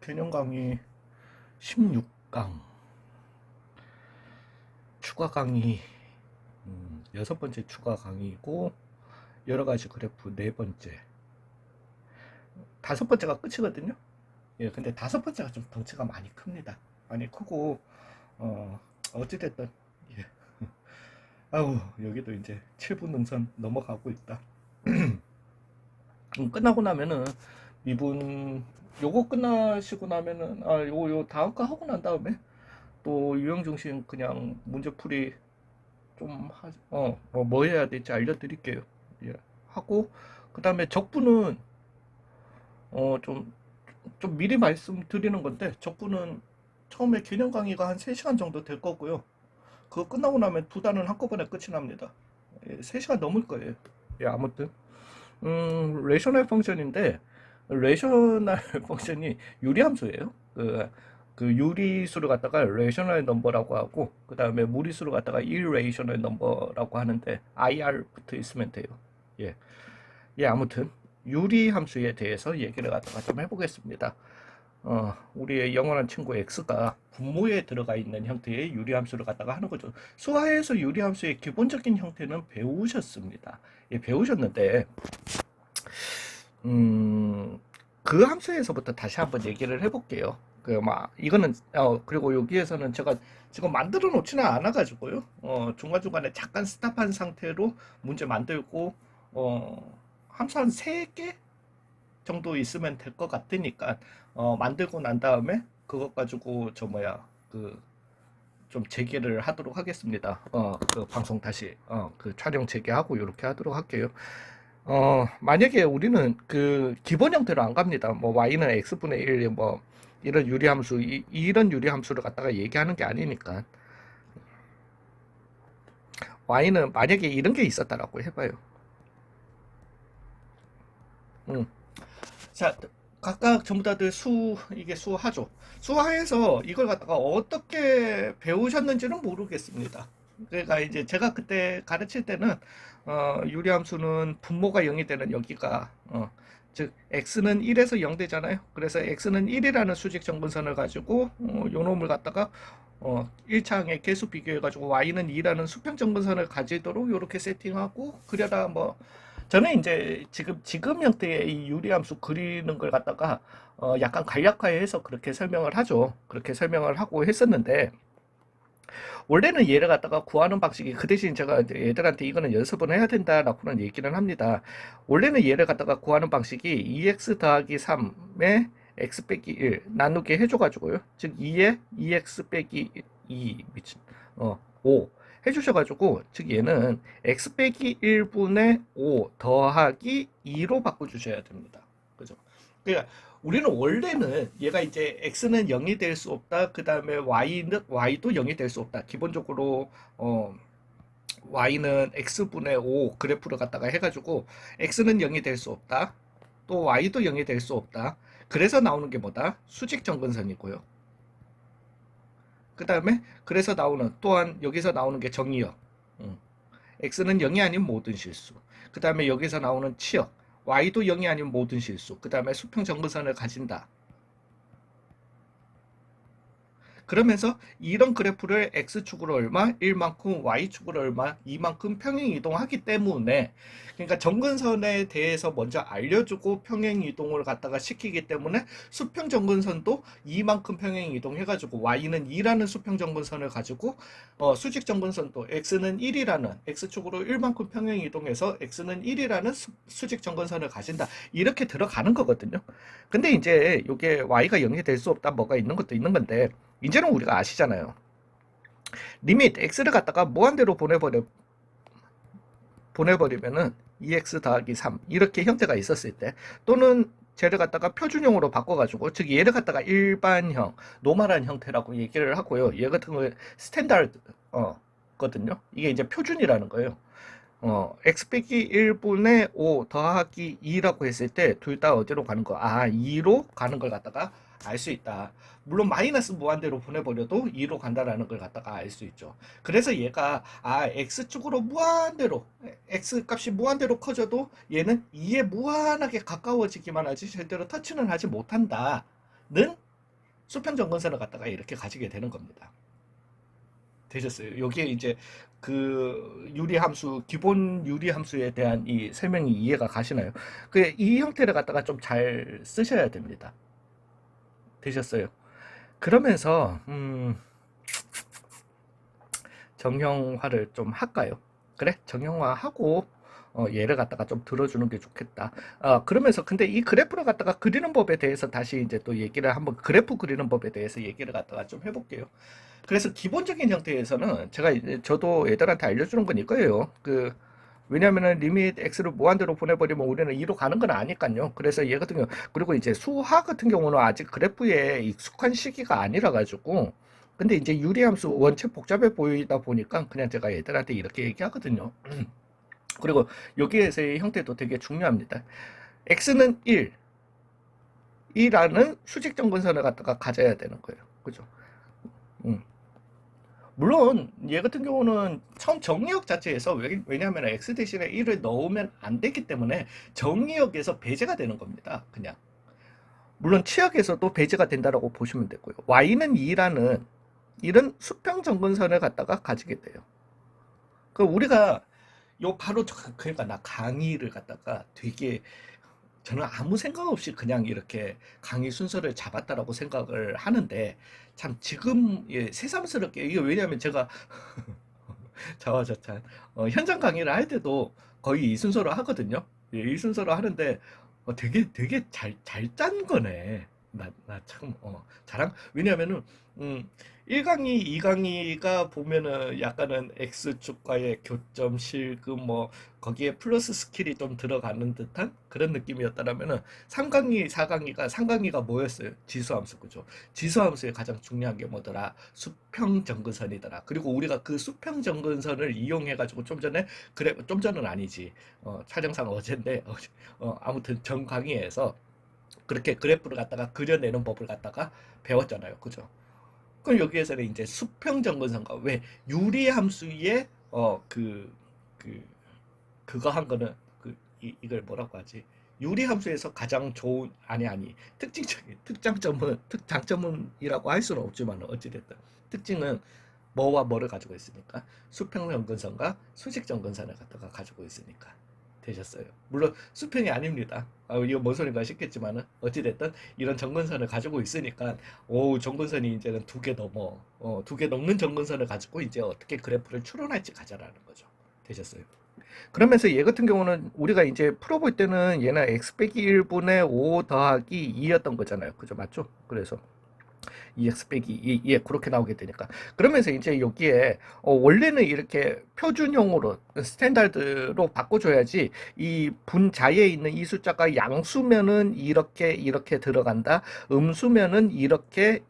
개념 강의 16강 추가 강의 여섯 번째 추가 강의고 여러가지 그래프 네 번째 다섯 번째가 끝이거든요. 예, 근데 다섯 번째가 좀 덩치가 많이 큽니다. 많이 크고 어찌됐든 예. 아우 여기도 이제 7분 능선 넘어가고 있다. 끝나고 나면은 미분 요거 끝나시고 나면은 요 다음 거 하고 난 다음에 또 유형 중심 그냥 문제풀이 좀 뭐 해야 될지 알려드릴게요. 예. 하고 그 다음에 적분은 좀 미리 말씀드리는 건데 적분은 처음에 개념 강의가 한 3시간 정도 될 거고요. 그거 끝나고 나면 두 단은 한꺼번에 끝이 납니다. 예, 3시간 넘을 거예요. 예, 아무튼 레이셔널 펑션인데 레이셔널 펑션이 유리함수예요. 그 유리수를 갖다가 레이셔널 넘버라고 하고 그 다음에 무리수를 갖다가 irrational 넘버라고 하는데 IR 붙어 있으면 돼요. 예, 예 아무튼 유리함수에 대해서 얘기를 갖다가 좀 해보겠습니다. 우리의 영원한 친구 x가 분모에 들어가 있는 형태의 유리함수를 갖다가 하는 거죠. 수화에서 유리함수의 기본적인 형태는 배우셨습니다. 예, 배우셨는데 그 함수에서부터 다시 한번 얘기를 해볼게요. 이거는 그리고 여기에서는 제가 지금 만들어 놓지는 않아 가지고요. 중간중간에 잠깐 스탑한 상태로 문제 만들고 함수 한 3개 정도 있으면 될 것 같으니까 만들고 난 다음에 그것 가지고 좀 재개를 하도록 하겠습니다. 그 방송 다시 그 촬영 재개하고 이렇게 하도록 할게요. 만약에 우리는 그 기본 형태로 안 갑니다. 뭐 y는 x분의 1, 뭐 이런 유리함수, 이런 유리함수를 갖다가 얘기하는 게 아니니까 y는 만약에 이런 게 있었다라고 해봐요. 자, 각각 전부 다들 이게 수하죠. 수하에서 이걸 갖다가 어떻게 배우셨는지는 모르겠습니다. 그러니까 이제 제가 그때 가르칠 때는 유리함수는 분모가 0이 되는 여기가 즉 x는 1에서 0 되잖아요. 그래서 x는 1이라는 수직 정근선을 가지고 요 놈을 갖다가 1차항의 개수 비교해 가지고 y는 2라는 수평 정근선을 가지도록 이렇게 세팅하고 그려다 뭐 저는 이제 지금 형태의 이 유리함수 그리는 걸 갖다가 약간 간략화해서 그렇게 설명을 하죠. 그렇게 설명을 하고 했었는데 원래는 얘를 갖다가 구하는 방식이 그 대신 제가 얘들한테 이거는 연습을 해야 된다라고는 얘기를 합니다. 원래는 얘를 갖다가 구하는 방식이 2x 더하기 3에 x 빼기 1 나누게 해줘가지고요. 즉 2에 2x 빼기 2 미친 5 해주셔가지고 즉 얘는 x 빼기 1분의 5 더하기 2로 바꿔주셔야 됩니다. 그죠? 그러니까 우리는 원래는 얘가 이제 x는 0이 될 수 없다. 그 다음에 y도 0이 될 수 없다. 기본적으로 y는 x분의 5 그래프를 갖다가 해가지고 x는 0이 될 수 없다. 또 y도 0이 될 수 없다. 그래서 나오는 게 뭐다? 수직 정근선이고요. 그 다음에 그래서 나오는 또한 여기서 나오는 게 정의역. x는 0이 아닌 모든 실수. 그 다음에 여기서 나오는 치역. y도 0이 아닌 모든 실수. 그 다음에 수평 정근선을 가진다. 그러면서 이런 그래프를 x축으로 얼마, 1만큼, y축으로 얼마, 2만큼 평행 이동하기 때문에 그러니까 정근선에 대해서 먼저 알려주고 평행 이동을 갖다가 시키기 때문에 수평 정근선도 2만큼 평행 이동해가지고 y는 2라는 수평 정근선을 가지고 수직 정근선도 x는 1이라는 x축으로 1만큼 평행 이동해서 x는 1이라는 수직 정근선을 가진다. 이렇게 들어가는 거거든요. 근데 이제 이게 y가 0이 될 수 없다 뭐가 있는 것도 있는 건데 이제는 우리가 아시잖아요. 리밋 x를 갖다가 무한대로 보내버리면은 2x 더하기 3 이렇게 형태가 있었을 때 또는 쟤를 갖다가 표준형으로 바꿔가지고 즉 얘를 갖다가 일반형 노멀한 형태라고 얘기를 하고요. 얘 같은 경우에 스탠다드 거든요. 이게 이제 표준이라는 거예요. x 빼기 1분의 5 더하기 2라고 했을 때 둘 다 어디로 가는 거? 2로 가는 걸 갖다가 알 수 있다. 물론 마이너스 무한대로 보내버려도 2로 간다라는 걸 갖다가 알 수 있죠. 그래서 얘가 x축으로 무한대로 x 값이 무한대로 커져도 얘는 2에 무한하게 가까워지기만 하지 절대로 터치는 하지 못한다는 수평 정근선을 갖다가 이렇게 가지게 되는 겁니다. 되셨어요? 여기에 이제 그 유리함수, 기본 유리함수에 대한 이 설명이 이해가 가시나요? 그 이 형태를 갖다가 좀 잘 쓰셔야 됩니다. 되셨어요? 그러면서 정형화를 좀 할까요? 그래, 정형화 하고 얘를 갖다가 좀 들어주는 게 좋겠다. 그러면서 근데 이 그래프를 갖다가 그리는 법에 대해서 다시 이제 또 얘기를 한번, 그래프 그리는 법에 대해서 얘기를 갖다가 좀 해볼게요. 그래서 기본적인 형태에서는 제가 저도 애들한테 알려주는 건 이거예요. 왜냐면은 리밋 x를 무한대로 보내버리면 우리는 2로 가는 건 아니까요. 그래서 얘 같은 경우, 그리고 이제 수하 같은 경우는 아직 그래프에 익숙한 시기가 아니라 가지고, 근데 이제 유리함수 원체 복잡해 보이다 보니까 그냥 제가 애들한테 이렇게 얘기하거든요. 그리고 여기에서의 형태도 되게 중요합니다. x는 1, 이라는 수직 정근선을 갖다가 가져야 되는 거예요. 그죠? 음. 물론 얘 같은 경우는 처음 정의역 자체에서 왜냐하면 x 대신에 1을 넣으면 안 되기 때문에 정의역에서 배제가 되는 겁니다. 그냥. 물론 치역에서도 배제가 된다라고 보시면 되고요. y는 2라는 이런 수평 정근선을 갖다가 가지게 돼요. 그 우리가 요 바로 그러니까 나 강의를 갖다가 되게 저는 아무 생각 없이 그냥 이렇게 강의 순서를 잡았다라고 생각을 하는데 참 지금 새삼스럽게 이게 왜냐하면 제가 자화자찬 현장 강의를 할 때도 거의 이 순서로 하거든요. 이 순서로 하는데 되게 잘 짠 거네. 나 참 자랑 왜냐면은 1강의, 2강의가 보면은 약간은 X축과의 교점, 실금 뭐 거기에 플러스 스킬이 좀 들어가는 듯한 그런 느낌이었다면은 3강의, 4강의가 3강의가 뭐였어요? 지수함수 그죠? 지수함수의 가장 중요한 게 뭐더라? 수평 정근선이더라. 그리고 우리가 그 수평 정근선을 이용해 가지고 좀 전에 그래 좀 전은 아니지. 촬영상 어젠데 아무튼 전 강의에서 그렇게 그래프를 갖다가 그려내는 법을 갖다가 배웠잖아요. 그죠? 그럼 여기에서는 이제 수평 정근선과 왜 유리함수의 그 그거 한 거는 이걸 뭐라고 하지? 유리함수에서 가장 좋은 아니 특징적인 특장점은이라고 할 수는 없지만 어찌됐든 특징은 뭐와 뭐를 가지고 있으니까 수평 정근선과 수직 정근선을 갖다가 가지고 있으니까 되셨어요. 물론 수평이 아닙니다. 이거 뭔 소린가 싶겠지만은 어찌됐든 이런 정근선을 가지고 있으니까 오 정근선이 이제는 2개 넘어 2개 넘는 정근선을 가지고 이제 어떻게 그래프를 추론할지 가자라는 거죠. 되셨어요. 그러면서 얘 같은 경우는 우리가 이제 풀어볼 때는 얘는 x 빼기 1분의 5 더하기 2였던 거잖아요. 그죠? 맞죠? 그래서 2x 빼기 2, 예, 그렇게 나오게 되니까. 그러면서 이제 여기에 원래는 이렇게 표준형으로 스탠다드로 바꿔줘야지 이 분자에 있는 이 숫자가 양수면은 이렇게 들어간다. 음수면은 이렇게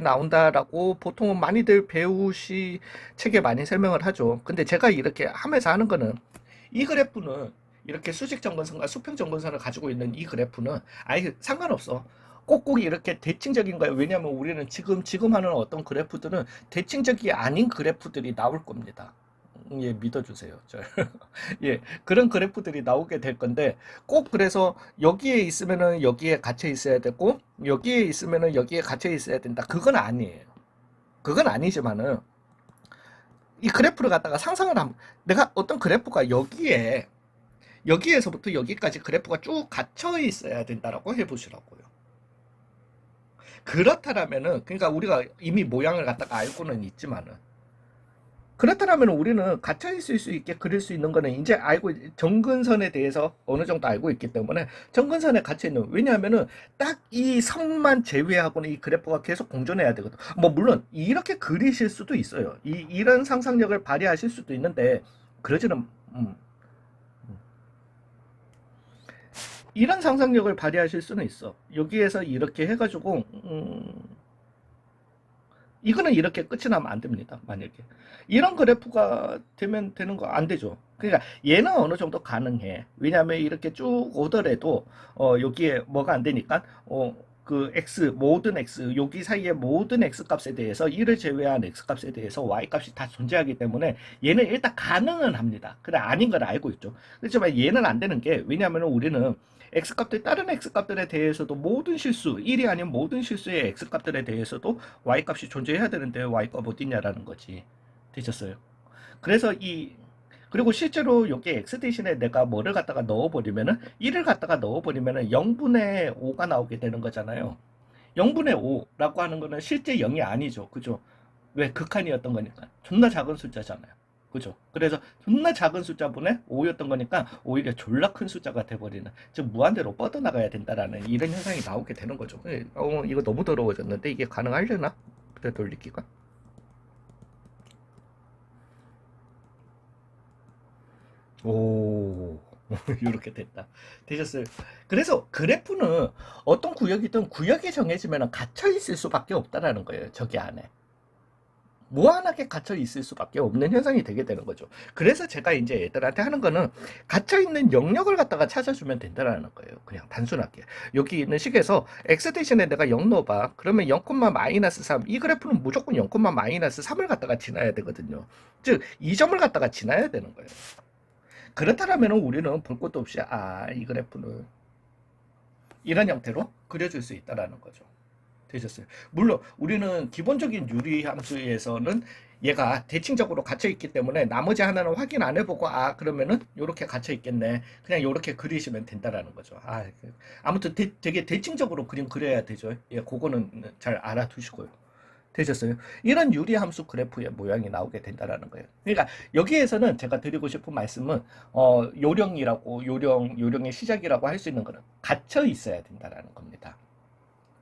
나온다라고 보통은 많이들 배우시 책에 많이 설명을 하죠. 근데 제가 이렇게 하면서 하는 거는 이 그래프는 이렇게 수직 정근선과 수평 정근선을 가지고 있는 이 그래프는 아예 상관없어. 꼭꼭 이렇게 대칭적인 거예요. 왜냐하면 우리는 지금 하는 어떤 그래프들은 대칭적이 아닌 그래프들이 나올 겁니다. 예, 믿어주세요. 예, 그런 그래프들이 나오게 될 건데 꼭 그래서 여기에 있으면은 여기에 갇혀 있어야 되고 여기에 있으면은 여기에 갇혀 있어야 된다. 그건 아니에요. 그건 아니지만은 이 그래프를 갖다가 상상을 하면 내가 어떤 그래프가 여기에서부터 여기까지 그래프가 쭉 갇혀 있어야 된다라고 해보시라고요. 그렇다라면은 그러니까 우리가 이미 모양을 갖다가 알고는 있지만은 그렇다면 우리는 갇혀 있을 수 있게 그릴 수 있는 거는 이제 알고 정근선에 대해서 어느 정도 알고 있기 때문에 정근선에 갇혀 있는 왜냐하면은 딱 이 선만 제외하고는 이 그래프가 계속 공존해야 되거든. 뭐 물론 이렇게 그리실 수도 있어요. 이런 상상력을 발휘하실 수도 있는데 그러지는 이런 상상력을 발휘하실 수는 있어. 여기에서 이렇게 해가지고 이거는 이렇게 끝이 나면 안 됩니다. 만약에 이런 그래프가 되면 되는 거 안 되죠. 그러니까 얘는 어느 정도 가능해. 왜냐하면 이렇게 쭉 오더라도 여기에 뭐가 안 되니까 그 x 모든 x 여기 사이의 모든 x 값에 대해서 1을 제외한 x 값에 대해서 y 값이 다 존재하기 때문에 얘는 일단 가능은 합니다. 그래 아닌 걸 알고 있죠. 그렇지만 얘는 안 되는 게 왜냐하면 우리는 x값들 다른 x값들에 대해서도 모든 실수 1이 아닌 모든 실수의 x값들에 대해서도 y값이 존재해야 되는데 y값 어딨냐라는 거지. 되셨어요? 그래서 그리고 실제로 여기 x 대신에 내가 뭐를 갖다가 넣어버리면은 1을 갖다가 넣어버리면은 0분의 5가 나오게 되는 거잖아요. 0분의 5라고 하는 거는 실제 0이 아니죠. 그죠? 왜? 극한이었던 거니까. 존나 작은 숫자잖아요. 그죠? 그래서 존나 작은 숫자분의 5였던 거니까 오히려 졸라 큰 숫자가 돼버리는, 즉 무한대로 뻗어나가야 된다라는 이런 현상이 나오게 되는 거죠. 이거 너무 더러워졌는데 이게 가능하려나? 그래 돌리기가? 오, 이렇게 됐다. 되셨어요. 그래서 그래프는 어떤 구역이든 구역이 정해지면 갇혀 있을 수밖에 없다라는 거예요. 저기 안에. 무한하게 갇혀 있을 수밖에 없는 현상이 되게 되는 거죠. 그래서 제가 이제 애들한테 하는 거는 갇혀 있는 영역을 갖다가 찾아주면 된다라는 거예요. 그냥 단순하게. 여기 있는 식에서 x 대신에 내가 0 넣어봐. 그러면 0, 마이너스 3. 이 그래프는 무조건 0, 마이너스 3을 갖다가 지나야 되거든요. 즉, 이 점을 갖다가 지나야 되는 거예요. 그렇다면 우리는 볼 것도 없이, 이 그래프는 이런 형태로 그려줄 수 있다라는 거죠. 되셨어요. 물론 우리는 기본적인 유리 함수에서는 얘가 대칭적으로 갇혀 있기 때문에 나머지 하나는 확인 안 해보고 그러면은 이렇게 갇혀 있겠네. 그냥 이렇게 그리시면 된다라는 거죠. 아무튼 되게 대칭적으로 그림 그려야 되죠. 예, 그거는 잘 알아두시고요. 되셨어요? 이런 유리 함수 그래프의 모양이 나오게 된다라는 거예요. 그러니까 여기에서는 제가 드리고 싶은 말씀은 요령의 시작이라고 할 수 있는 거는 갇혀 있어야 된다라는 겁니다.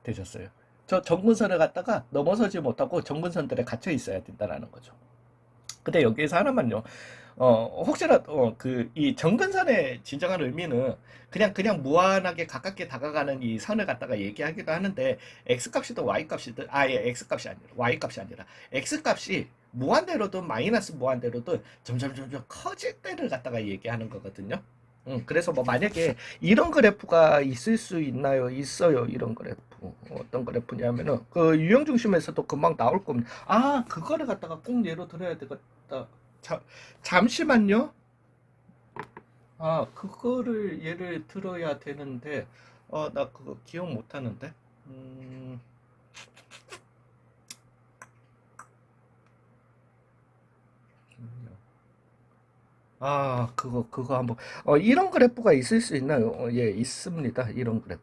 되셨어요? 저 정근선을 갖다가 넘어서지 못하고 정근선들에 갇혀 있어야 된다는 거죠. 근데 여기에서 하나만요. 혹시라도 이 정근선의 진정한 의미는 그냥 무한하게 가깝게 다가가는 이 선을 갖다가 얘기하기도 하는데 x값이든 y값이든 x값이 아니라 y값이 아니라 x값이 무한대로든 마이너스 무한대로든 점점 커질 때를 갖다가 얘기하는 거거든요. 그래서 뭐 만약에 이런 그래프가 있을 수 있나요? 있어요. 이런 그래프. 어떤 그래프냐면은 그 유형 중심에서도 금방 나올 겁니다. 그거를 갖다가 꼭 예로 들어야 되겠다. 잠시만요. 그거를 예를 들어야 되는데 나 그거 기억 못 하는데. 그거 한번 이런 그래프가 있을 수 있나요? 예, 있습니다. 이런 그래프.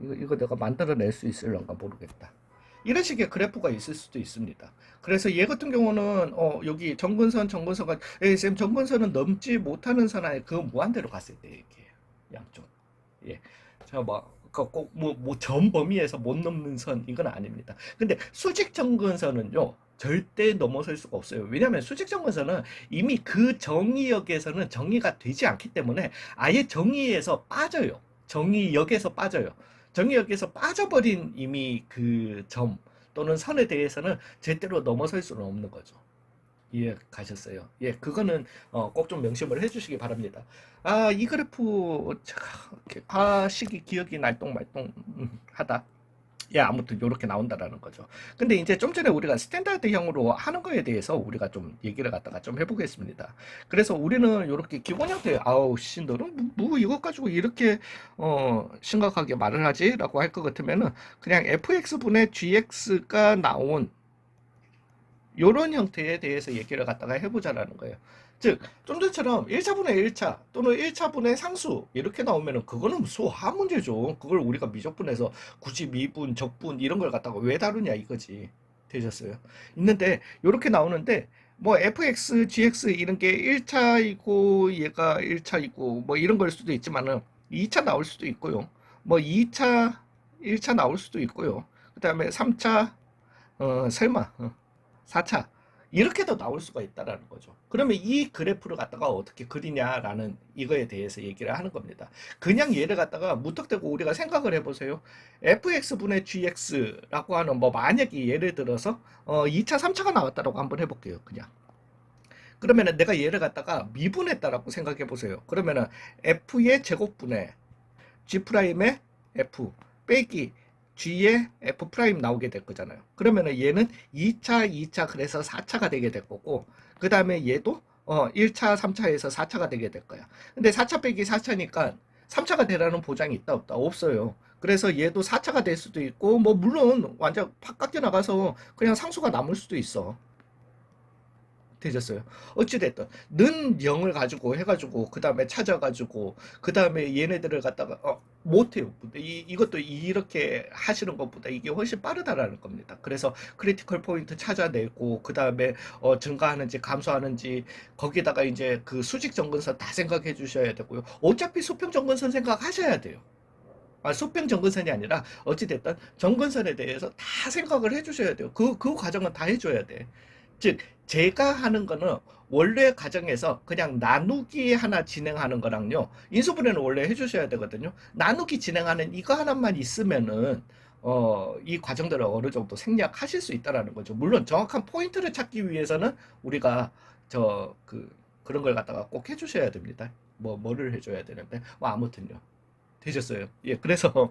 이거 내가 만들어낼 수 있을런가 모르겠다. 이런 식의 그래프가 있을 수도 있습니다. 그래서 얘 같은 경우는 여기 정근선가 쌤 정근선은 넘지 못하는 선 안에 그 무한대로 갔을 때 이렇게 양쪽. 예. 전 범위에서 못 넘는 선 이건 아닙니다. 근데 수직 정근선은요. 절대 넘어설 수가 없어요. 왜냐하면 수직 정근선은 이미 그 정의역에서는 정의가 되지 않기 때문에 아예 정의에서 빠져요. 정의역에서 빠져요. 정의역에서 빠져버린 이미 그 점 또는 선에 대해서는 절대로 넘어설 수는 없는 거죠. 이해 가셨어요? 예, 그거는 꼭 좀 명심을 해주시기 바랍니다. 이 그래프 시기 기억이 날똥말똥 하다. 예, 아무튼 요렇게 나온다라는 거죠. 근데 이제 좀 전에 우리가 스탠다드형으로 하는 거에 대해서 우리가 좀 얘기를 갖다가 좀 해보겠습니다. 그래서 우리는 요렇게 기본 형태, 너는 이것 가지고 이렇게 심각하게 말을 하지? 라고 할 것 같으면은 그냥 fx분의 gx가 나온 요런 형태에 대해서 얘기를 갖다가 해보자라는 거예요. 즉, 좀 전처럼 1차분의 1차 또는 1차분의 상수 이렇게 나오면은 그거는 소화 문제죠. 그걸 우리가 미적분해서 굳이 미분, 적분 이런 걸 갖다가 왜 다루냐 이거지. 되셨어요? 있는데 이렇게 나오는데 뭐 fx, gx 이런 게 1차이고 얘가 1차이고 뭐 이런 걸 수도 있지만은 2차 나올 수도 있고요. 뭐 2차, 1차 나올 수도 있고요. 그 다음에 3차, 설마 4차 이렇게도 나올 수가 있다라는 거죠. 그러면 이 그래프를 갖다가 어떻게 그리냐라는 이거에 대해서 얘기를 하는 겁니다. 그냥 얘를 갖다가 무턱대고 우리가 생각을 해보세요. fx분의 gx라고 하는 뭐 만약에 예를 들어서 2차, 3차가 나왔다라고 한번 해볼게요. 그냥. 그러면은 내가 얘를 갖다가 미분했다라고 생각해 보세요. 그러면은 f의 제곱분의 g'의 f 빼기 g의 f' 나오게 될 거잖아요. 그러면은 얘는 2차, 2차 그래서 4차가 되게 될 거고 그 다음에 얘도 1차, 3차에서 4차가 되게 될 거야. 근데 4차 빼기 4차니까 3차가 되라는 보장이 있다 없다? 없어요. 그래서 얘도 4차가 될 수도 있고 뭐 물론 완전 팍 깎여 나가서 그냥 상수가 남을 수도 있어. 되셨어요. 어찌됐든 는 0을 가지고 해가지고 그 다음에 찾아가지고 그 다음에 얘네들을 갖다가 못해요. 이것도 이렇게 하시는 것보다 이게 훨씬 빠르다라는 겁니다. 그래서 크리티컬 포인트 찾아내고 그 다음에 증가하는지 감소하는지 거기다가 이제 그 수직 정근선 다 생각해 주셔야 되고요. 어차피 수평 정근선 생각하셔야 돼요. 수평 정근선이 아니라 어찌됐든 정근선에 대해서 다 생각을 해주셔야 돼요. 그 과정은 다 해줘야 돼. 즉 제가 하는 거는 원래 과정에서 그냥 나누기 하나 진행하는 거랑요. 인수분해는 원래 해주셔야 되거든요. 나누기 진행하는 이거 하나만 있으면은 이 과정들을 어느 정도 생략하실 수 있다라는 거죠. 물론 정확한 포인트를 찾기 위해서는 우리가 그런 걸 갖다가 꼭 해주셔야 됩니다. 뭐를 해줘야 되는데 아무튼요. 되셨어요. 예, 그래서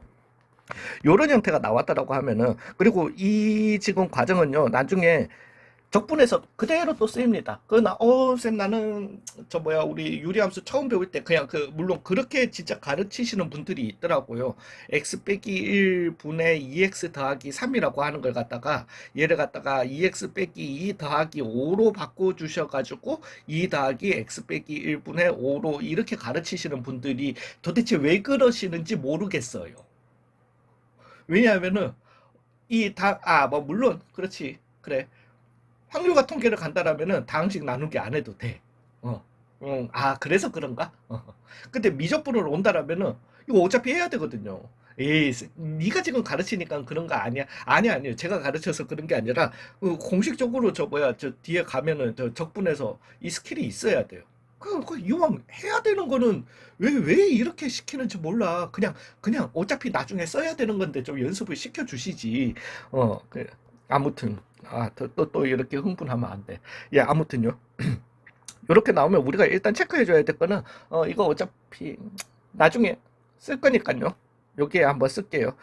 요런 형태가 나왔다라고 하면은 그리고 이 지금 과정은요 나중에 적분해서 그대로 또 쓰입니다. 쌤 나는 우리 유리함수 처음 배울 때 그냥 물론 그렇게 진짜 가르치시는 분들이 있더라고요. x 빼기 1 분의 2x 더하기 3이라고 하는 걸 갖다가 얘를 갖다가 2x 빼기 2 더하기 5로 바꿔주셔가지고 2 더하기 x 빼기 1 분의 5로 이렇게 가르치시는 분들이 도대체 왜 그러시는지 모르겠어요. 왜냐하면은 뭐 물론 그렇지 그래. 확률과 통계를 간다라면은 다항식 나누기 안 해도 돼. 그래서 그런가? 근데 미적분으로 온다라면은 이거 어차피 해야 되거든요. 에이, 네가 지금 가르치니까 그런 거 아니야? 아니요. 제가 가르쳐서 그런 게 아니라 공식적으로 저 뒤에 가면은 저 적분해서 이 스킬이 있어야 돼요. 이왕 해야 되는 거는 왜 이렇게 시키는지 몰라. 그냥 어차피 나중에 써야 되는 건데 좀 연습을 시켜 주시지. 아무튼 또 이렇게 흥분하면 안 돼. 예, 아무튼요. 이렇게 나오면 우리가 일단 체크해 줘야 될 거는 이거 어차피 나중에 쓸 거니까요. 여기에 한번 쓸게요.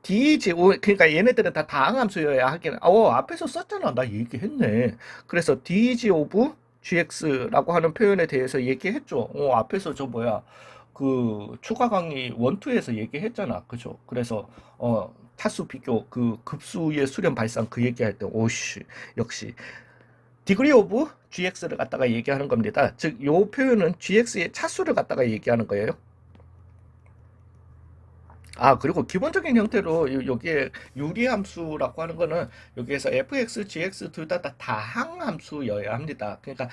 그러니까 얘네들은 다 다항함수여야 하긴. 앞에서 썼잖아. 나 얘기했네. 그래서 dg 오브 gx라고 하는 표현에 대해서 얘기했죠. 앞에서 그 추가 강의 1, 2에서 얘기했잖아. 그죠? 그래서 차수 비교 급수의 수렴 발상 얘기할 때 오씨 역시 디그리 오브 gx를 갖다가 얘기하는 겁니다. 즉 요 표현은 gx의 차수를 갖다가 얘기하는 거예요. 그리고 기본적인 형태로 여기에 유리함수라고 하는 거는 여기에서 fx, gx 둘 다 다항함수여야 합니다. 그러니까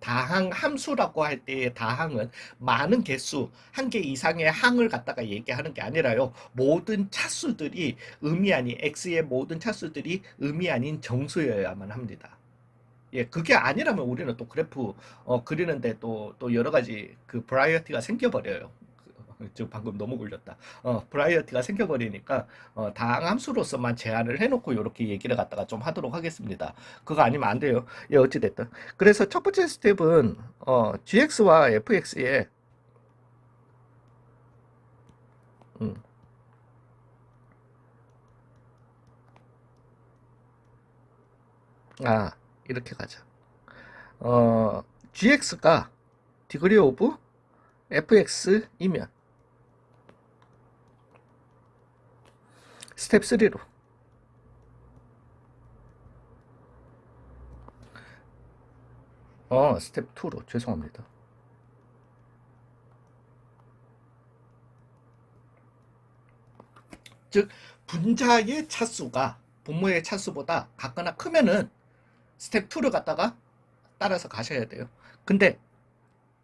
다항함수라고 할 때의 다항은 많은 개수, 한 개 이상의 항을 갖다가 얘기하는 게 아니라요. 모든 차수들이 의미 아닌 x의 모든 차수들이 의미 아닌 정수여야만 합니다. 예, 그게 아니라면 우리는 또 그래프 그리는데 또 여러 가지 브라이어티가 생겨버려요. 저 방금 너무 굴렸다. 브라이어티가 생겨버리니까 다항함수로서만 제한을 해놓고 이렇게 얘기를 갖다가 좀 하도록 하겠습니다. 그거 아니면 안 돼요. 예, 어찌됐든. 그래서 첫 번째 스텝은 gx와 fx의 이렇게 가자. gx가 디그리 오브 fx이면 스텝 3로 스텝 2로 죄송합니다. 즉 분자의 차수가 분모의 차수보다 같거나 크면은 스텝 2를 갖다가 따라서 가셔야 돼요. 근데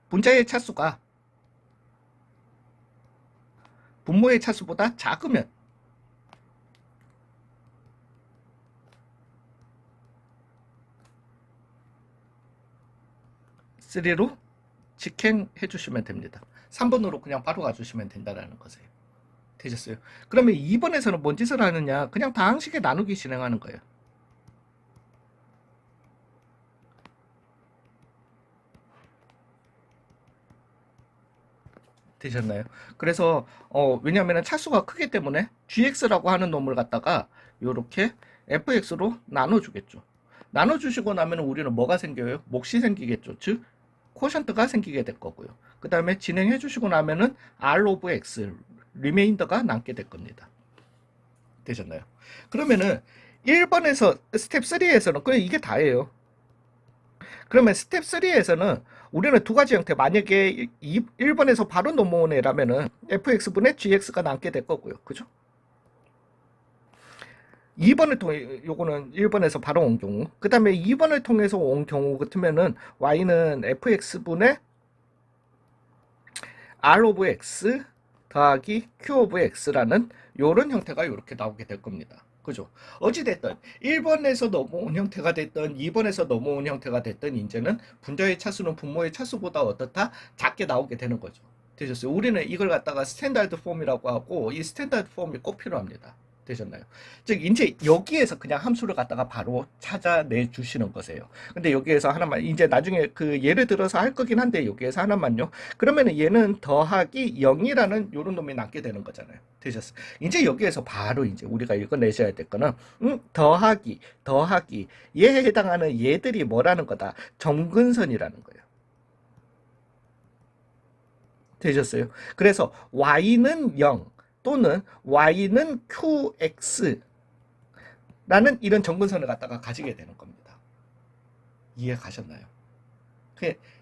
분자의 차수가 분모의 차수보다 작으면 3로 직행해 주시면 됩니다. 3번으로 그냥 바로 가주시면 된다라는 거세요. 되셨어요? 그러면 2번에서는 뭔 짓을 하느냐? 그냥 다항식의 나누기 진행하는 거예요. 되셨나요? 그래서 왜냐하면 차수가 크기 때문에 gx라고 하는 놈을 갖다가 이렇게 fx로 나눠주겠죠. 나눠주시고 나면 우리는 뭐가 생겨요? 몫이 생기겠죠. 즉 코션트가 생기게 될 거고요. 그 다음에 진행해 주시고 나면은 R 오브 X 리메인더가 남게 될 겁니다. 되셨나요? 그러면은 1번에서 스텝 3에서는 그냥 이게 다예요. 그러면 스텝 3에서는 우리는 두 가지 형태, 만약에 1번에서 바로 넘어온 애라면은 fx분의 gx가 남게 될 거고요. 그죠? 2번을 통해, 요거는 1번에서 바로 온 경우, 그 다음에 2번을 통해서 온 경우 같으면은 y는 fx분의 r 오브 x 더하기 q 오브 x라는 요런 형태가 이렇게 나오게 될 겁니다. 그죠? 어찌됐든 1번에서 넘어온 형태가 됐던 2번에서 넘어온 형태가 됐던 이제는 분자의 차수는 분모의 차수보다 어떻다? 작게 나오게 되는 거죠. 되셨어요? 우리는 이걸 갖다가 스탠다드 폼이라고 하고 이 스탠다드 폼이 꼭 필요합니다. 되셨나요? 즉 이제 여기에서 그냥 함수를 갖다가 바로 찾아내 주시는 거세요. 근데 여기에서 하나만 이제 나중에 그 예를 들어서 할 거긴 한데 여기에서 하나만요. 그러면은 얘는 더하기 0이라는 요런 놈이 남게 되는 거잖아요. 되셨어요? 이제 여기에서 바로 이제 우리가 읽어내셔야 될 거는 더하기 얘에 해당하는 얘들이 뭐라는 거다? 점근선이라는 거예요. 되셨어요? 그래서 y는 0 또는 y는 qx 라는 이런 정근선을 갖다가 가지게 되는 겁니다. 이해 가셨나요?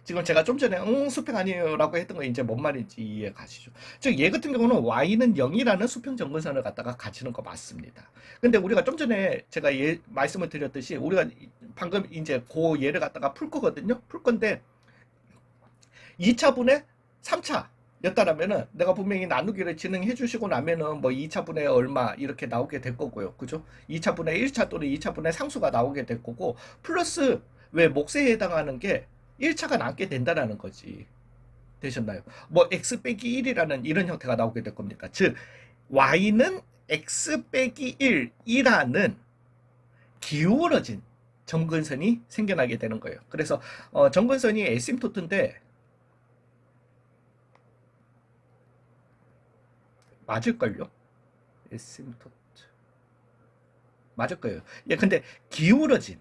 지금 제가 좀 전에 수평 아니에요 라고 했던 거 이제 뭔 말인지 이해 가시죠? 즉 얘 같은 경우는 y는 0이라는 수평 정근선을 갖다가 가지는 거 맞습니다. 근데 우리가 좀 전에 제가 말씀을 드렸듯이 우리가 방금 이제 그 예를 갖다가 풀 거거든요. 풀 건데 2차분의 3차 였다라면은 내가 분명히 나누기를 진행해 주시고 나면은 뭐 2차분의 얼마 이렇게 나오게 될 거고요. 그죠? 2차분의 1차 또는 2차분의 상수가 나오게 될 거고 플러스 왜 몫에 해당하는 게 1차가 남게 된다라는 거지. 되셨나요? 뭐 x 빼기 1이라는 이런 형태가 나오게 될 겁니다. 즉 y는 x 빼기 1이라는 기울어진 점근선이 생겨나게 되는 거예요. 그래서 점근선이 에심토트인데 맞을걸요? 에심토트 맞을 거예요. 예, 근데 기울어진.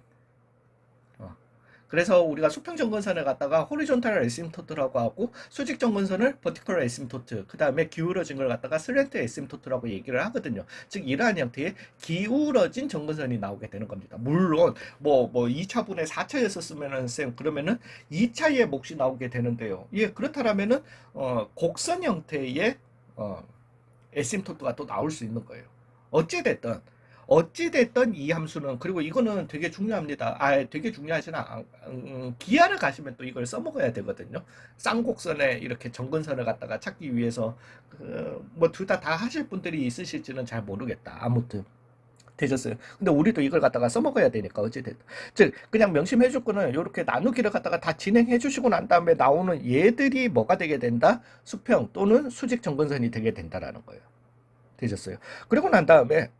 그래서 우리가 수평 정근선을 갖다가 호리존탈 에심토트라고 하고 수직 정근선을 버티컬 에심토트, 그 다음에 기울어진 걸 갖다가 슬랜트 에심토트라고 얘기를 하거든요. 즉 이러한 형태의 기울어진 정근선이 나오게 되는 겁니다. 물론 뭐 2차분의 4차였었으면은 쌤 그러면은 2차의 몫이 나오게 되는데요. 예, 그렇다면은 곡선 형태의 에심토트가 또 나올 수 있는 거예요. 어찌됐든 이 함수는, 그리고 이거는 되게 중요합니다. 되게 중요하지는 기하를 가시면 또 이걸 써먹어야 되거든요. 쌍곡선에 이렇게 정근선을 갖다가 찾기 위해서 뭐 둘 다 하실 분들이 있으실지는 잘 모르겠다. 아무튼 되셨어요. 근데 우리도 이걸 갖다가 써먹어야 되니까 어찌됐든. 즉 그냥 명심해 줄 거는 이렇게 나누기를 갖다가 다 진행해 주시고 난 다음에 나오는 얘들이 뭐가 되게 된다? 수평 또는 수직 정근선이 되게 된다라는 거예요. 되셨어요. 그리고 난 다음에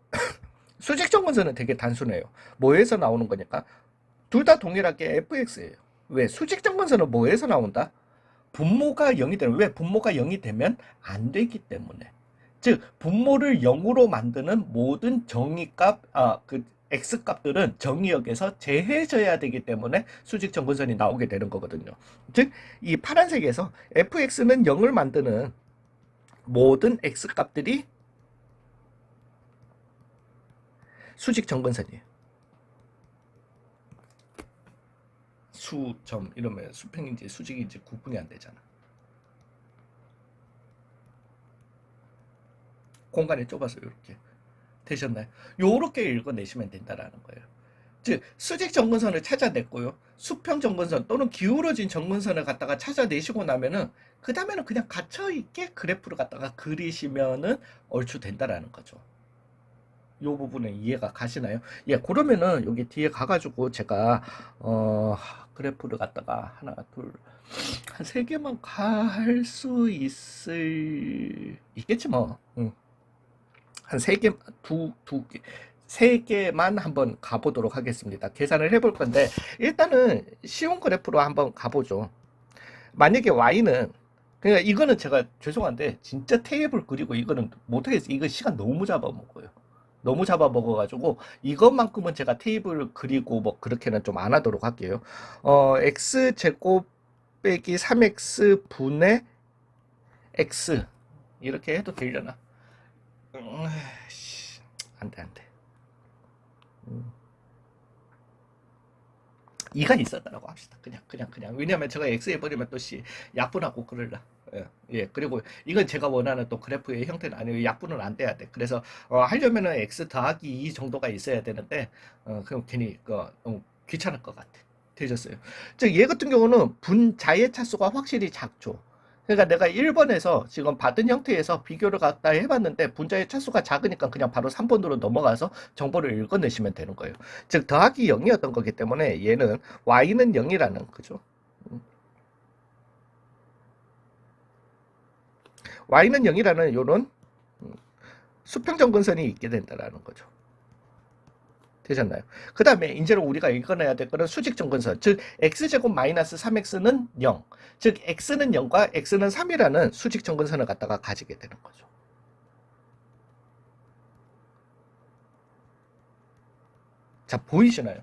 수직 정근선은 되게 단순해요. 뭐에서 나오는 거니까? 둘 다 동일하게 fx예요. 왜? 수직 정근선은 뭐에서 나온다? 분모가 0이 되는, 왜? 분모가 0이 되면 안 되기 때문에. 즉 분모를 0으로 만드는 모든 정의값, 그 x값들은 정의역에서 제해져야 되기 때문에 수직 정근선이 나오게 되는 거거든요. 즉 이 파란색에서 fx는 0을 만드는 모든 x값들이 수직 정근선이에요. 수점 이러면 수평인지 수직인지 구분이 안 되잖아. 공간이 좁아서 이렇게 되셨나요? 요렇게 읽어내시면 된다라는 거예요. 즉 수직 정근선을 찾아냈고요. 수평 정근선 또는 기울어진 정근선을 갖다가 찾아내시고 나면은 그 다음에는 그냥 갇혀있게 그래프를 갖다가 그리시면은 얼추 된다라는 거죠. 요 부분에 이해가 가시나요? 예, 그러면은 여기 뒤에 가가지고 제가 그래프를 갖다가 하나, 둘, 한 세 개만 갈 수 있겠지 뭐. 한 세 개, 두 개, 세 개만 한번 가보도록 하겠습니다. 계산을 해볼 건데 일단은 쉬운 그래프로 한번 가보죠. 만약에 y는 그러니까 이거는 제가 죄송한데 진짜 테이블 그리고 이거는 못하겠어요. 이거 시간 너무 잡아먹어요. 너무 잡아먹어가지고 이것만큼은 제가 테이블 그리고 뭐 그렇게는 좀 안 하도록 할게요. x제곱 빼기 3x 분의 x 이렇게 해도 되려나? 안돼 안돼. 2가 있었다라고 합시다. 그냥. 왜냐면 제가 X 해버리면 또 약분하고 그럴라. 예, 예. 그리고 이건 제가 원하는 또 그래프의 형태는 아니고 약분은 안 돼야 돼. 그래서 하려면은 X 더하기 2 정도가 있어야 되는데 그럼 괜히 귀찮을 것 같아. 되셨어요. 얘 같은 경우는 분자의 차수가 확실히 작죠. 그러니까 내가 1번에서 지금 받은 형태에서 비교를 갖다 해봤는데 분자의 차수가 작으니까 그냥 바로 3번으로 넘어가서 정보를 읽어내시면 되는 거예요. 즉 더하기 0이었던 거기 때문에 얘는 y는 0이라는 거죠. y는 0이라는 이런 수평정근선이 있게 된다는 거죠. 되셨나요? 그 다음에 이제는 우리가 읽어내야 될 거는 수직정근선, 즉 x제곱 마이너스 3x는 0, 즉 x는 0과 x는 3이라는 수직정근선을 갖다가 가지게 되는 거죠. 자, 보이시나요?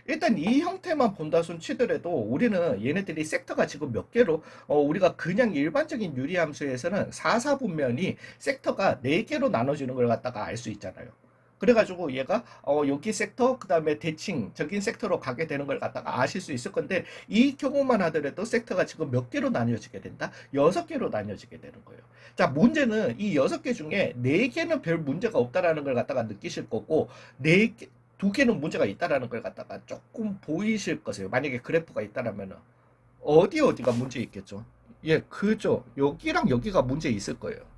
일단 이 형태만 본다 손 치더라도 우리는 얘네들이 섹터가 지금 몇 개로 우리가 그냥 일반적인 유리함수에서는 4, 4분면이 섹터가 4개로 나눠지는 걸 갖다가 알 수 있잖아요. 그래가지고 얘가 여기 섹터 그 다음에 대칭적인 섹터로 가게 되는 걸 갖다가 아실 수 있을 건데 이 경우만 하더라도 섹터가 지금 몇 개로 나뉘어지게 된다? 6개로 나뉘어지게 되는 거예요. 자, 문제는 이 6개 중에 4개는 별 문제가 없다라는 걸 갖다가 느끼실 거고 4개 2개는 문제가 있다라는 걸 갖다가 조금 보이실 거세요. 만약에 그래프가 있다라면 어디가 문제 있겠죠? 예, 그죠. 여기랑 여기가 문제 있을 거예요.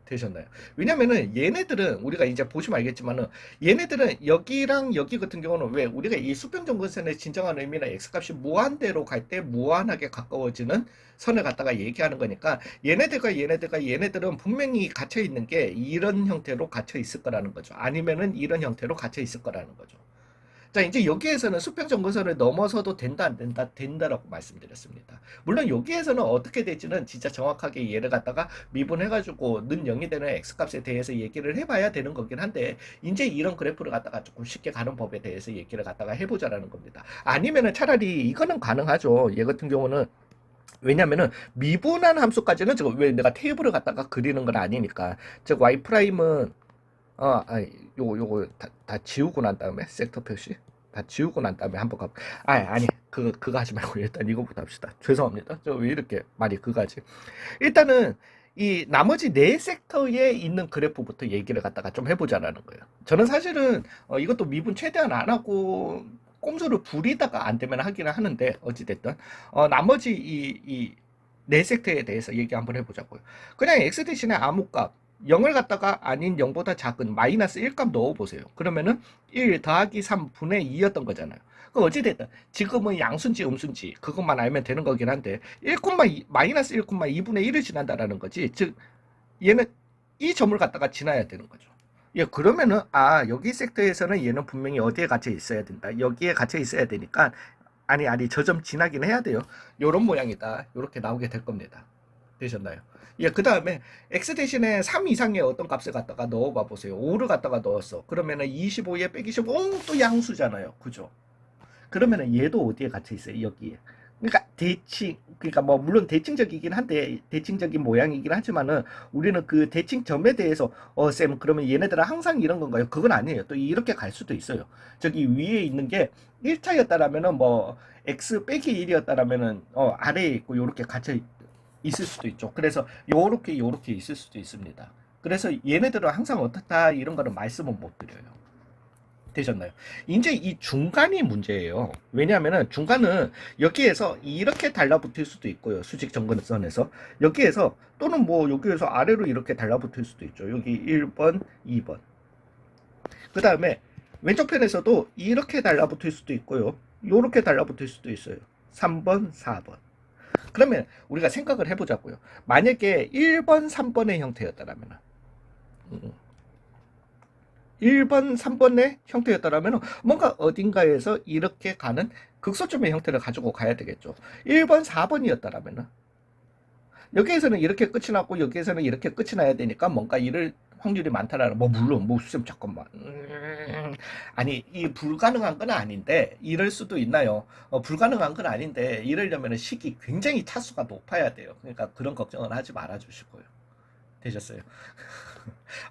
되셨나요? 왜냐면은 얘네들은 우리가 이제 보시면 알겠지만은 얘네들은 여기랑 여기 같은 경우는 왜 우리가 이 수평정근선의 진정한 의미는 x값이 무한대로 갈 때 무한하게 가까워지는 선을 갖다가 얘기하는 거니까 얘네들은 분명히 갇혀 있는 게 이런 형태로 갇혀 있을 거라는 거죠. 아니면은 이런 형태로 갇혀 있을 거라는 거죠. 자, 이제 여기에서는 수평정근선을 넘어서도 된다, 안 된다, 된다라고 말씀드렸습니다. 물론 여기에서는 어떻게 될지는 진짜 정확하게 얘를 갖다가 미분해가지고 는 0이 되는 x값에 대해서 얘기를 해봐야 되는 거긴 한데, 이제 이런 그래프를 갖다가 조금 쉽게 가는 법에 대해서 얘기를 갖다가 해보자라는 겁니다. 아니면은 차라리 이거는 가능하죠. 얘 같은 경우는 왜냐면은 미분한 함수까지는 지금 왜 내가 테이블을 갖다가 그리는 건 아니니까 즉 y 프라임은 요거 다 지우고 난 다음에 섹터 표시 다 지우고 난 다음에 한번 가. 아니 그거 하지 말고 일단 이거부터 합시다. 죄송합니다. 저 왜 이렇게 말이 그거지? 일단은 이 나머지 네 섹터에 있는 그래프부터 얘기를 갖다가 좀 해보자라는 거예요. 저는 사실은 이것도 미분 최대한 안 하고 꼼수를 부리다가 안 되면 하기는 하는데 어찌됐든 나머지 이 네 섹터에 대해서 얘기 한번 해보자고요. 그냥 x 대신에 아무 값 0을 갖다가 아닌 0보다 작은 마이너스 1값 넣어보세요. 그러면은 1 더하기 3분의 2였던 거잖아요. 그럼 어찌됐든 지금은 양수인지 음수인지 그것만 알면 되는 거긴 한데 1, 마이너스 1,2분의 1을 지난다라는 거지. 즉 얘는 이 점을 갖다가 지나야 되는 거죠. 예, 그러면은 여기 섹터에서는 얘는 분명히 어디에 갇혀 있어야 된다. 여기에 갇혀 있어야 되니까 아니 저 점 지나긴 해야 돼요. 요런 모양이다. 요렇게 나오게 될 겁니다. 되셨나요? 예, 그 다음에 x 대신에 3 이상의 어떤 값을 갖다가 넣어봐 보세요. 5를 갖다가 넣었어. 그러면은 25에 빼기 15, 또 양수잖아요. 그죠? 그러면은 얘도 어디에 갇혀 있어요? 여기에. 그러니까 그러니까 뭐 물론 대칭적이긴 한데 대칭적인 모양이긴 하지만은 우리는 그 대칭점에 대해서 쌤 그러면 얘네들은 항상 이런 건가요? 그건 아니에요. 또 이렇게 갈 수도 있어요. 저기 위에 있는 게 1차였다라면은 뭐 x 빼기 1이었다라면은 아래에 있고 요렇게 갇혀 있을 수도 있죠. 그래서 요렇게 있을 수도 있습니다. 그래서 얘네들은 항상 어떻다 이런 거는 말씀은 못 드려요. 되셨나요? 이제 이 중간이 문제예요. 왜냐하면 중간은 여기에서 이렇게 달라붙을 수도 있고요. 수직 정근선에서 여기에서 또는 뭐 여기에서 아래로 이렇게 달라붙을 수도 있죠. 여기 1번, 2번. 그 다음에 왼쪽 편에서도 이렇게 달라붙을 수도 있고요. 이렇게 달라붙을 수도 있어요. 3번, 4번. 그러면 우리가 생각을 해보자고요. 만약에 1번, 3번의 형태였다면 1번, 3번의 형태였다면 뭔가 어딘가에서 이렇게 가는 극소점의 형태를 가지고 가야 되겠죠. 1번, 4번이었다면 여기에서는 이렇게 끝이 났고 여기에서는 이렇게 끝이 나야 되니까 뭔가 이를 확률이 많다라는, 뭐 물론 뭐 쌤 잠깐만, 아니 이 불가능한 건 아닌데 이럴 수도 있나요? 불가능한 건 아닌데 이러려면 시기 굉장히 차수가 높아야 돼요. 그러니까 그런 걱정은 하지 말아 주시고요. 되셨어요?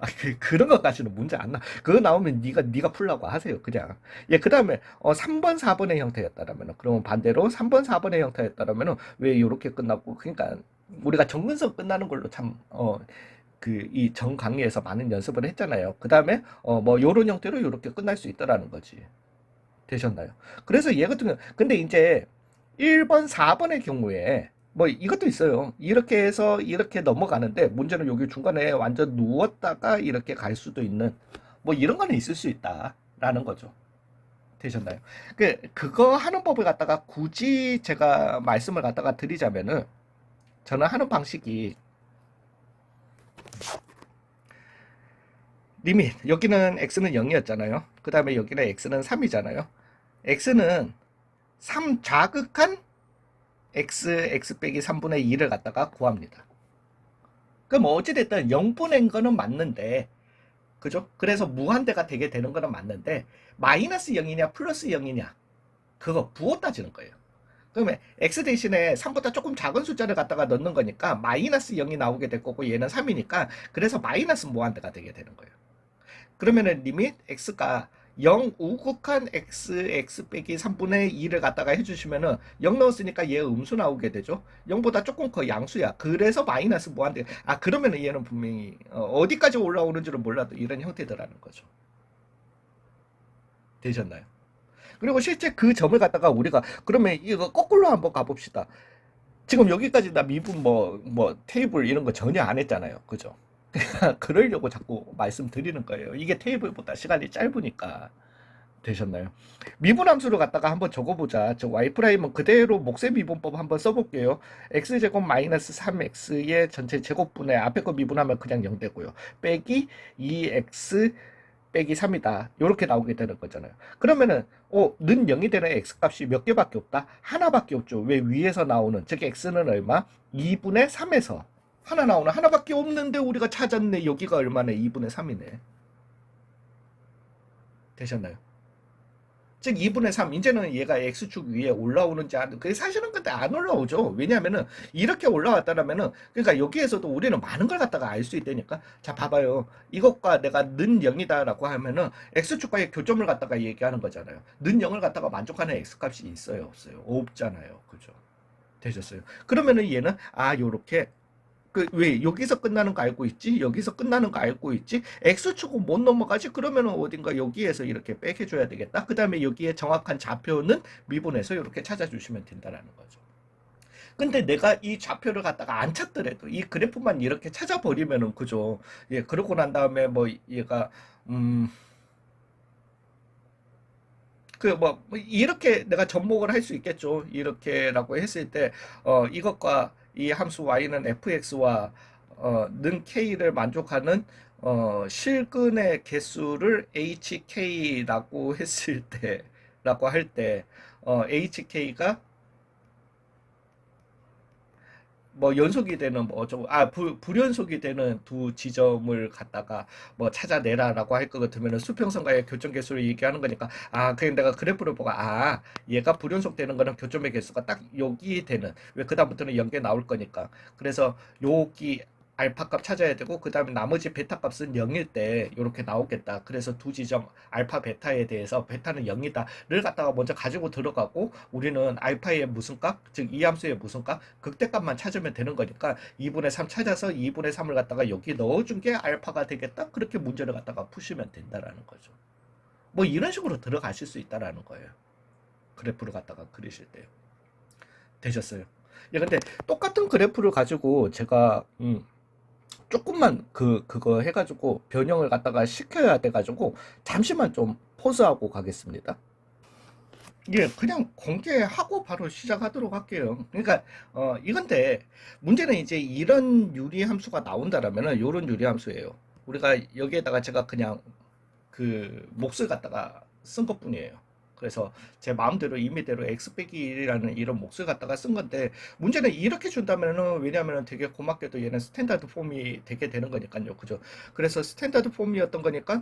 아, 그런 것까지는 문제 안 나. 그거 나오면 네가 풀라고 하세요. 그냥. 예, 그다음에 3번, 4번의 형태였다라면, 그러면 반대로 3번, 4번의 형태였다라면 왜 이렇게 끝났고, 그러니까 우리가 정근석 끝나는 걸로 참 그 이 정 강의에서 많은 연습을 했잖아요. 그다음에 뭐 요런 형태로 이렇게 끝날 수 있더라는 거지. 되셨나요? 그래서 얘 같은 경우, 근데 이제 1번, 4번의 경우에 뭐 이것도 있어요. 이렇게 해서 이렇게 넘어가는데 문제는 여기 중간에 완전 누웠다가 이렇게 갈 수도 있는 뭐 이런 거는 있을 수 있다라는 거죠. 되셨나요? 그거 하는 법을 갖다가 굳이 제가 말씀을 갖다가 드리자면은 저는 하는 방식이 리밋 여기는 x는 0이었잖아요. 그 다음에 여기는 x는 3이잖아요. x는 3 자극한 x 빼기 3분의 2를 갖다가 구합니다. 그럼 어찌됐든 0 보낸 거는 맞는데, 그죠? 그래서 무한대가 되게 되는 거는 맞는데, 마이너스 0이냐, 플러스 0이냐, 그거 부호 따지는 거예요. 그러면 x 대신에 3보다 조금 작은 숫자를 갖다가 넣는 거니까, 마이너스 0이 나오게 될 거고, 얘는 3이니까, 그래서 마이너스 무한대가 되게 되는 거예요. 그러면은 리밋 x가 0 우극한 x 빼기 3분의 2를 갖다가 해주시면은 0 넣었으니까 얘 음수 나오게 되죠. 0보다 조금 커 양수야. 그래서 마이너스 무한대. 아 그러면은 얘는 분명히 어디까지 올라오는지는 몰라도 이런 형태더라는 거죠. 되셨나요? 그리고 실제 그 점을 갖다가 우리가 그러면 이거 거꾸로 한번 가봅시다. 지금 여기까지 나 미분 뭐 테이블 이런 거 전혀 안 했잖아요. 그죠? 그러려고 자꾸 말씀드리는 거예요. 이게 테이블보다 시간이 짧으니까. 되셨나요? 미분함수를 갖다가 한번 적어보자. 저 y 프라임은 그대로 몫의 미분법 한번 써볼게요. x제곱 마이너스 3x의 전체 제곱분의 앞에 거 미분하면 그냥 0 되고요. 빼기 2x 빼기 3이다. 이렇게 나오게 되는 거잖아요. 그러면은 는 0이 되는 x 값이 몇 개밖에 없다? 하나밖에 없죠. 왜 위에서 나오는 즉 x는 얼마? 2분의 3에서 하나 나오는 하나밖에 없는데 우리가 찾았네. 여기가 얼마네? 2분의 3이네. 되셨나요? 즉 2분의 3 이제는 얘가 x축 위에 올라오는지 안 그게 사실은 근데 안 올라오죠. 왜냐하면은 이렇게 올라왔다라면은 그러니까 여기에서도 우리는 많은 걸 갖다가 알 수 있다니까. 자 봐봐요. 이것과 내가 는 0이다라고 하면은 x축과의 교점을 갖다가 얘기하는 거잖아요. 는 0을 갖다가 만족하는 x값이 있어요, 없어요? 없잖아요. 그죠? 되셨어요. 그러면은 얘는 요렇게 왜 여기서 끝나는 거 알고 있지? 여기서 끝나는 거 알고 있지? X축은 못 넘어가지? 그러면은 어딘가 여기에서 이렇게 빼줘야 되겠다. 그 다음에 여기에 정확한 좌표는 미분해서 이렇게 찾아주시면 된다라는 거죠. 근데 내가 이 좌표를 갖다가 안 찾더라도 이 그래프만 이렇게 찾아버리면은 그죠? 예, 그러고 난 다음에 뭐 얘가 뭐 이렇게 내가 접목을 할 수 있겠죠. 이렇게라고 했을 때 이것과 이 함수 y는 fx와 는 k를 만족하는 실근의 개수를 hk라고 했을 때라고 할 때 hk가 뭐 연속이 되는 뭐 어쩌고 불연속이 되는 두 지점을 갖다가 뭐 찾아내라라고 할 것 같으면은 수평선과의 교점 개수를 얘기하는 거니까 그냥 내가 그래프를 보고 얘가 불연속 되는 거는 교점의 개수가 딱 여기 되는 왜 그다음부터는 연계 나올 거니까 그래서 여기 알파 값 찾아야 되고 그 다음에 나머지 베타 값은 0일 때 이렇게 나오겠다. 그래서 두 지점 알파 베타에 대해서 베타는 0이다를 갖다가 먼저 가지고 들어가고 우리는 알파의 무슨 값, 즉 이 함수의 무슨 값, 극대값만 찾으면 되는 거니까 2분의 3 찾아서 2분의 3을 갖다가 여기 넣어준 게 알파가 되겠다. 그렇게 문제를 갖다가 푸시면 된다라는 거죠. 뭐 이런 식으로 들어가실 수 있다라는 거예요. 그래프를 갖다가 그리실 때요. 되셨어요? 예, 근데 똑같은 그래프를 가지고 제가 조금만 그거 해가지고 변형을 갖다가 시켜야 돼가지고 잠시만 좀 포즈하고 가겠습니다. 예, 그냥 공개하고 바로 시작하도록 할게요. 그러니까 이건데 문제는 이제 이런 유리 함수가 나온다라면은 요런 유리 함수예요. 우리가 여기에다가 제가 그냥 그 몫을 갖다가 쓴 것뿐이에요. 그래서 제 마음대로 임의대로 x 빼기 1이라는 이런 몫을 갖다가 쓴 건데, 문제는 이렇게 준다면은, 왜냐면은 되게 고맙게도 얘는 스탠다드 폼이 되게 되는 거니까요. 그죠? 그래서 스탠다드 폼이었던 거니까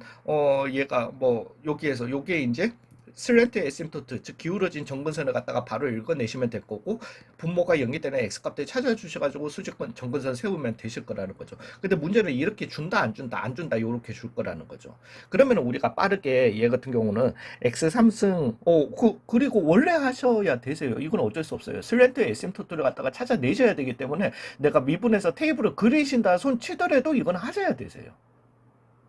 얘가 뭐 여기에서 요게 이제 슬랜트 에심토트, 즉 기울어진 정근선을 갖다가 바로 읽어내시면 될 거고, 분모가 0이 되는 x값들 찾아주셔가지고 수직권 정근선 세우면 되실 거라는 거죠. 근데 문제는 이렇게 준다 안 준다 안 준다 요렇게 줄 거라는 거죠. 그러면 우리가 빠르게 얘 같은 경우는 x3승 그리고 원래 하셔야 되세요. 이건 어쩔 수 없어요. 슬랜트 에심토트를 갖다가 찾아내셔야 되기 때문에, 내가 미분해서 테이블을 그리신다 손 치더라도 이건 하셔야 되세요.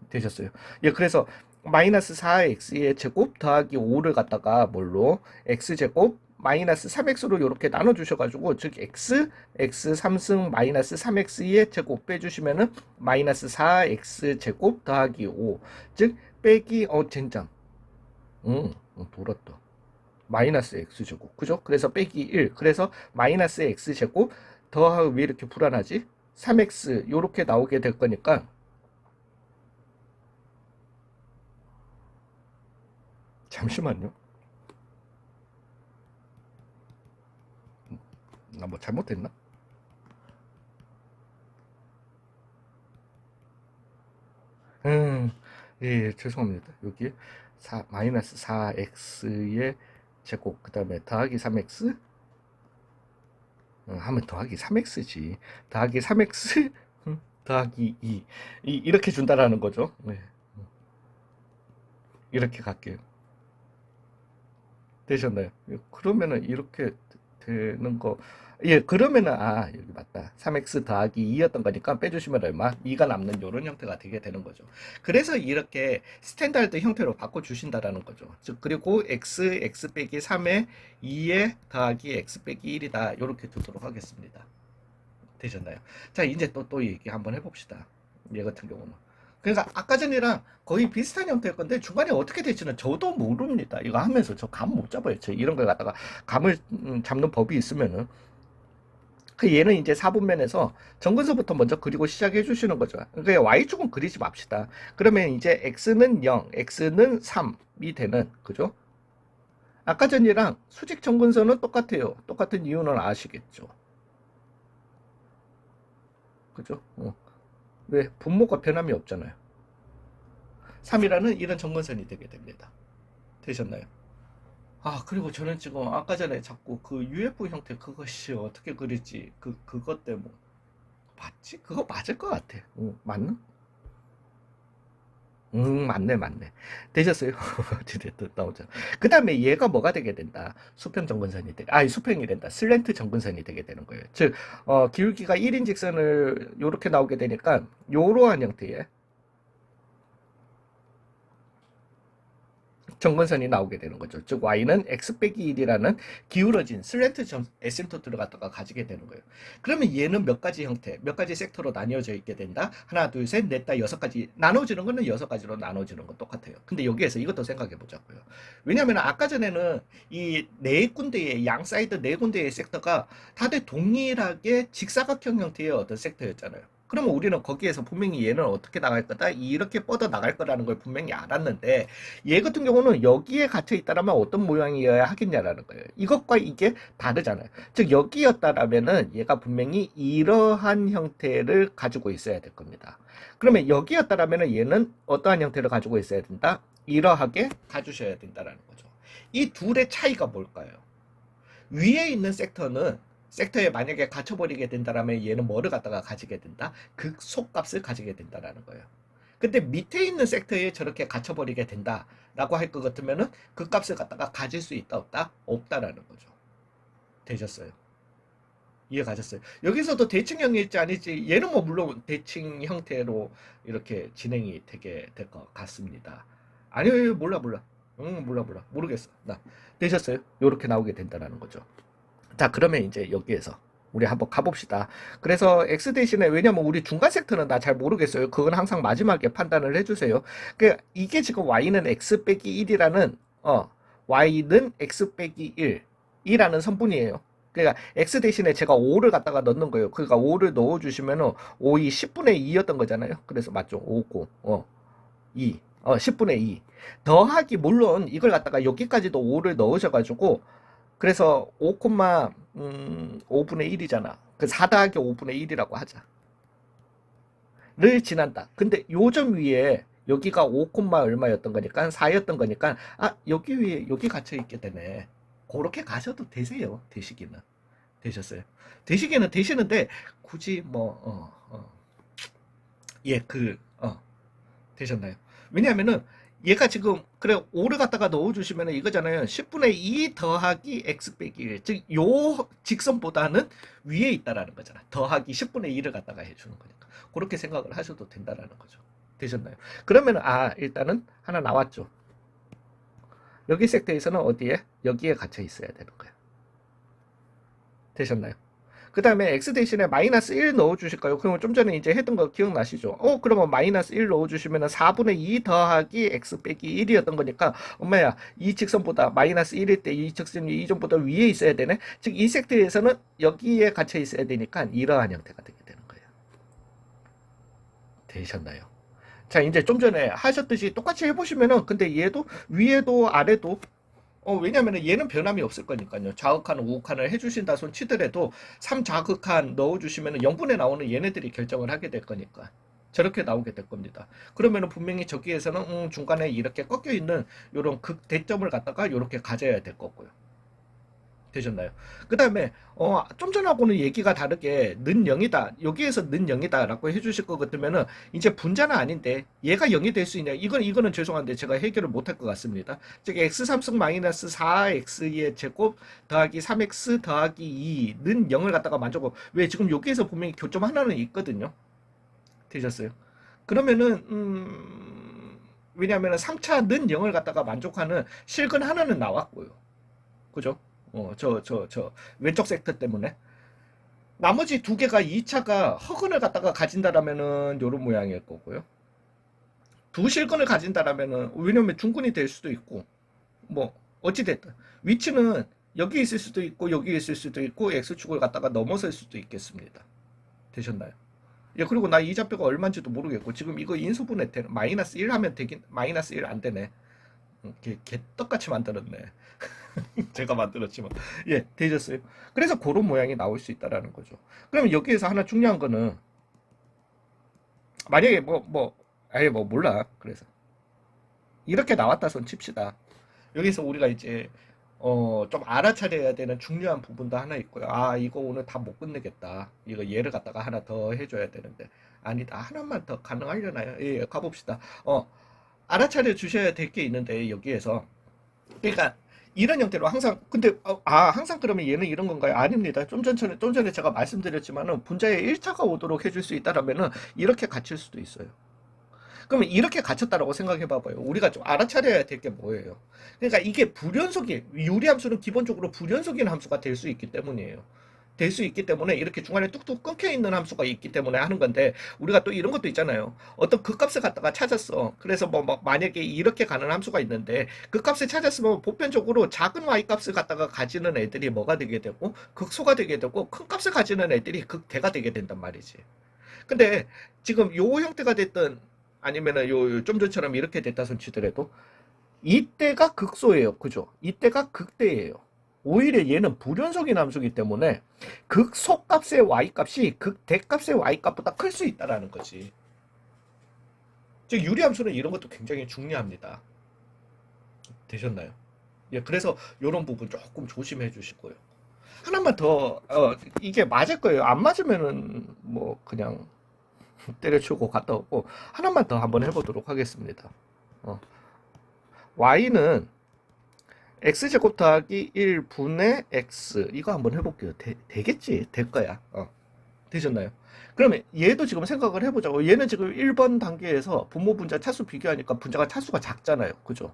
되셨어요. 예, 그래서 마이너스 4x의 제곱 더하기 5를 갖다가 뭘로 x제곱 마이너스 3x로 이렇게 나눠주셔가지고, 즉 x 3승 마이너스 3x의 제곱 빼주시면은 마이너스 4x제곱 더하기 5, 즉 빼기 젠장 돌았다. 마이너스 x제곱, 그죠? 그래서 빼기 1, 그래서 마이너스 x제곱 더하기, 왜 이렇게 불안하지? 3x 요렇게 나오게 될 거니까, 잠시만요. 나 뭐 잘못했나? 음, 예, 죄송합니다. 여기 마이너스 4x의 제곱, 그 다음에 더하기 3x, 하면 더하기 3x지. 더하기 3x, 더하기 2. 이렇게 준다라는 거죠. 네, 이렇게 갈게요. 되셨나요? 그러면은 이렇게 되는 거, 예, 그러면은, 여기 맞다. 3x 더하기 2였던 거니까 빼주시면 얼마? 2가 남는 이런 형태가 되게 되는 거죠. 그래서 이렇게 스탠다드 형태로 바꿔주신다라는 거죠. 즉, 그리고 x 빼기 3에 2에 더하기 x 빼기 1이다. 이렇게 두도록 하겠습니다. 되셨나요? 자, 이제 또 얘기 한번 해봅시다. 얘 같은 경우는. 그러니까 아까 전이랑 거의 비슷한 형태일 건데, 중간에 어떻게 될지는 저도 모릅니다. 이거 하면서 저 감 못 잡아요. 저 이런 걸 갖다가 감을 잡는 법이 있으면은. 그 얘는 이제 4분면에서 정근서부터 먼저 그리고 시작해 주시는 거죠. 그러니까 y축은 그리지 맙시다. 그러면 이제 x는 0, x는 3이 되는, 그죠? 아까 전이랑 수직 정근선은 똑같아요. 똑같은 이유는 아시겠죠? 그죠? 왜? 분모가 변함이 없잖아요. 3이라는 이런 정근선이 되게 됩니다. 되셨나요? 그리고 저는 지금 아까 전에 자꾸 그 UFO 형태 그것이 어떻게 그릴지 그것 때문에 맞지? 그거 맞을 것 같아. 맞나? 맞네. 되셨어요? 어찌됐든 나오잖아. 그 다음에 얘가 뭐가 되게 된다? 수평 정근선이 수평이 된다. 슬랜트 정근선이 되게 되는 거예요. 즉, 기울기가 1인 직선을 요렇게 나오게 되니까, 요러한 형태의 정근선이 나오게 되는 거죠. 즉 y는 x 빼기 1이라는 기울어진 슬랜트 에심토트를 갖다가 가지게 되는 거예요. 그러면 얘는 몇 가지 형태, 몇 가지 섹터로 나뉘어져 있게 된다. 하나, 둘, 셋, 넷, 다 6가지. 나눠지는 거는 6가지로 나눠지는 건 똑같아요. 근데 여기에서 이것도 생각해 보자고요. 왜냐하면 아까 전에는 이 네 군데의 양 사이드 네 군데의 섹터가 다들 동일하게 직사각형 형태의 어떤 섹터였잖아요. 그러면 우리는 거기에서 분명히 얘는 어떻게 나갈 거다, 이렇게 뻗어 나갈 거라는 걸 분명히 알았는데, 얘 같은 경우는 여기에 갇혀 있다라면 어떤 모양이어야 하겠냐라는 거예요. 이것과 이게 다르잖아요. 즉 여기였다라면은 얘가 분명히 이러한 형태를 가지고 있어야 될 겁니다. 그러면 여기였다라면은 얘는 어떠한 형태를 가지고 있어야 된다? 이러하게 가주셔야 된다라는 거죠. 이 둘의 차이가 뭘까요? 위에 있는 섹터에 만약에 갇혀버리게 된다라면 얘는 뭐를 갖다가 가지게 된다? 극소값을 가지게 된다라는 거예요. 근데 밑에 있는 섹터에 저렇게 갇혀버리게 된다라고 할 것 같으면은 그 값을 갖다가 가질 수 있다 없다? 없다라는 거죠. 되셨어요? 이해 가셨어요? 여기서도 대칭형일지 아닐지, 얘는 뭐 물론 대칭 형태로 이렇게 진행이 되게 될 것 같습니다. 아니요, 몰라. 모르겠어. 되셨어요? 이렇게 나오게 된다라는 거죠. 자, 그러면 이제 여기에서 우리 한번 가봅시다. 그래서 X 대신에, 왜냐면 우리 중간 섹터는 나 잘 모르겠어요. 그건 항상 마지막에 판단을 해주세요. 이게 지금 Y는 X 빼기 1이라는, Y는 X 빼기 1이라는 성분이에요. 그러니까 X 대신에 제가 5를 갖다가 넣는 거예요. 그러니까 5를 넣어주시면은 5이 10분의 2였던 거잖아요. 그래서 맞죠? 5고, 2. 10분의 2 더하기, 물론 이걸 갖다가 여기까지도 5를 넣으셔가지고, 그래서 5분의 1이잖아. 그 4 더하기 5분의 1이라고 하자. 를 지난다. 근데 요점 위에 여기가 5, 얼마였던 거니까 4였던 거니까, 아, 여기 위에 여기 갇혀 있게 되네. 그렇게 가셔도 되세요. 되시기는. 되셨어요. 되시기는 되시는데 굳이 예, 되셨나요? 왜냐하면은 얘가 지금 그래 5를 갖다가 넣어주시면 이거잖아요. 10분의 2 더하기 x 빼기 1. 즉 요 직선보다는 위에 있다라는 거잖아. 더하기 10분의 2를 갖다가 해주는 거니까. 그렇게 생각을 하셔도 된다라는 거죠. 되셨나요? 그러면 일단은 하나 나왔죠. 여기 섹터에서는 어디에? 여기에 갇혀 있어야 되는 거예요. 되셨나요? 그 다음에 x 대신에 마이너스 1 넣어주실까요? 그러면 좀 전에 이제 했던 거 기억나시죠? 그러면 마이너스 1 넣어주시면 4분의 2 더하기 x 빼기 1이었던 거니까, 엄마야, 이 직선보다 마이너스 1일 때 이 직선이 이점보다 위에 있어야 되네? 즉, 이 섹터에서는 여기에 갇혀 있어야 되니까 이러한 형태가 되게 되는 거예요. 되셨나요? 자, 이제 좀 전에 하셨듯이 똑같이 해보시면은, 근데 얘도 위에도 아래도 왜냐면은 얘는 변함이 없을 거니까요. 좌극한, 우극한을 해주신다 손 치더라도 3좌극한 넣어주시면은 0분에 나오는 얘네들이 결정을 하게 될 거니까. 저렇게 나오게 될 겁니다. 그러면은 분명히 저기에서는 중간에 이렇게 꺾여 있는 요런 극대점을 갖다가 요렇게 가져야 될 거고요. 되셨나요? 그 다음에 좀 전하고는 얘기가 다르게 는 0이다, 여기에서 는 0이다 라고 해주실 것 같으면은 이제 분자는 아닌데 얘가 0이 될 수 있냐, 이거는 죄송한데 제가 해결을 못할 것 같습니다. 즉 x3승 마이너스 4x의 제곱 더하기 3x 더하기 2는 0을 갖다가 만족하고, 왜 지금 여기에서 분명히 교점 하나는 있거든요. 되셨어요? 그러면은 왜냐하면 3차는 0을 갖다가 만족하는 실근 하나는 나왔고요. 그죠? 왼쪽 섹터 때문에. 나머지 두 개가 2차가 허근을 갖다가 가진다라면은 요런 모양일 거고요. 두 실근을 가진다라면은, 왜냐면 중근이 될 수도 있고, 어찌됐든. 위치는 여기 있을 수도 있고, 여기 있을 수도 있고, X축을 갖다가 넘어설 수도 있겠습니다. 되셨나요? 예, 그리고 나 이 좌표가 얼마인지도 모르겠고, 지금 이거 인수분해 되는, 마이너스 1 하면 되긴, 마이너스 1 안 되네. 개떡같이 만들었네. 제가 만들었지만. 예, 되셨어요. 그래서 그런 모양이 나올 수 있다라는 거죠. 그러면 여기에서 하나 중요한 거는, 만약에 아예 몰라. 그래서 이렇게 나왔다 손 칩시다. 여기서 우리가 이제 좀 알아차려야 되는 중요한 부분도 하나 있고요. 아, 이거 오늘 다 못 끝내겠다. 이거 얘를 갖다가 하나 더 해줘야 되는데, 아니다, 하나만 더 가능하려나요? 예, 가봅시다. 알아차려 주셔야 될 게 있는데, 여기에서, 그러니까 이런 형태로 항상, 근데 항상 그러면 얘는 이런 건가요? 아닙니다. 좀 전에 제가 말씀드렸지만은 분자에 1차가 오도록 해줄 수 있다라면은 이렇게 갇힐 수도 있어요. 그러면 이렇게 갇혔다라고 생각해 봐봐요. 우리가 좀 알아차려야 될 게 뭐예요? 그러니까 이게 불연속이, 유리함수는 기본적으로 불연속인 함수가 될 수 있기 때문이에요. 될 수 있기 때문에 이렇게 중간에 뚝뚝 끊겨 있는 함수가 있기 때문에 하는 건데, 우리가 또 이런 것도 있잖아요. 어떤 그 값을 갖다가 찾았어. 그래서 만약에 이렇게 가는 함수가 있는데, 그 값을 찾았으면 보편적으로 작은 y 값을 갖다가 가지는 애들이 뭐가 되게 되고, 극소가 되게 되고, 큰 값을 가지는 애들이 극대가 되게 된단 말이지. 근데 지금 요 형태가 됐든 아니면은 요 좀 전처럼 이렇게 됐다 손 치더라도 이때가 극소예요. 그죠? 이때가 극대예요. 오히려 얘는 불연속인 함수이기 때문에 극소값의 y값이 극대값의 y값보다 클 수 있다라는 거지. 즉 유리함수는 이런 것도 굉장히 중요합니다. 되셨나요? 예, 그래서 이런 부분 조금 조심해 주시고요. 하나만 더, 이게 맞을 거예요. 안 맞으면은 그냥 때려치우고 갔다 오고, 하나만 더 한번 해보도록 하겠습니다. y는 x제곱 더하기 1분의 x, 이거 한번 해볼게요. 되겠지? 될 거야. 되셨나요? 그러면 얘도 지금 생각을 해보자고. 얘는 지금 1번 단계에서 분모 분자 차수 비교하니까 분자가 차수가 작잖아요. 그죠?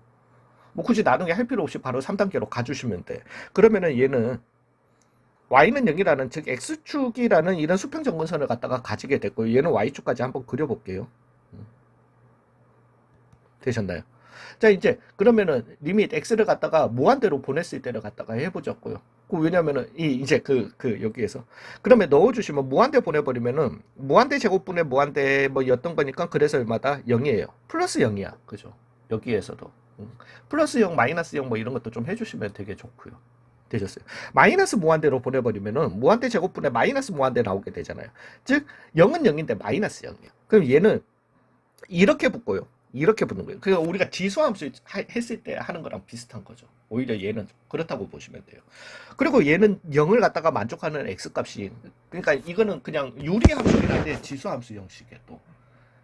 굳이 나누게 할 필요 없이 바로 3단계로 가주시면 돼. 그러면은 얘는 y는 0이라는, 즉 x축이라는 이런 수평 정근선을 갖다가 가지게 됐고, 얘는 y축까지 한번 그려볼게요. 되셨나요? 자, 이제 그러면은 리밋 x를 갖다가 무한대로 보냈을 때를 갖다가 해보자고요. 왜냐면은 이제 여기에서 그러면 넣어주시면 무한대 보내버리면은 무한대 제곱분의 무한대 뭐였던 거니까 그래서 얼마다 0이에요. 플러스 0이야. 그죠? 여기에서도 플러스 0, 마이너스 0 뭐 이런 것도 좀 해주시면 되게 좋고요. 되셨어요. 마이너스 무한대로 보내버리면은 무한대 제곱분의 마이너스 무한대 나오게 되잖아요. 즉 0은 0인데 마이너스 0이에요. 그럼 얘는 이렇게 붙고요. 이렇게 붙는 거예요. 그러니까 우리가 지수함수 했을 때 하는 거랑 비슷한 거죠. 오히려 얘는 그렇다고 보시면 돼요. 그리고 얘는 0을 갖다가 만족하는 x값이, 그러니까 이거는 그냥 유리함수긴 한데 지수함수 형식에 또.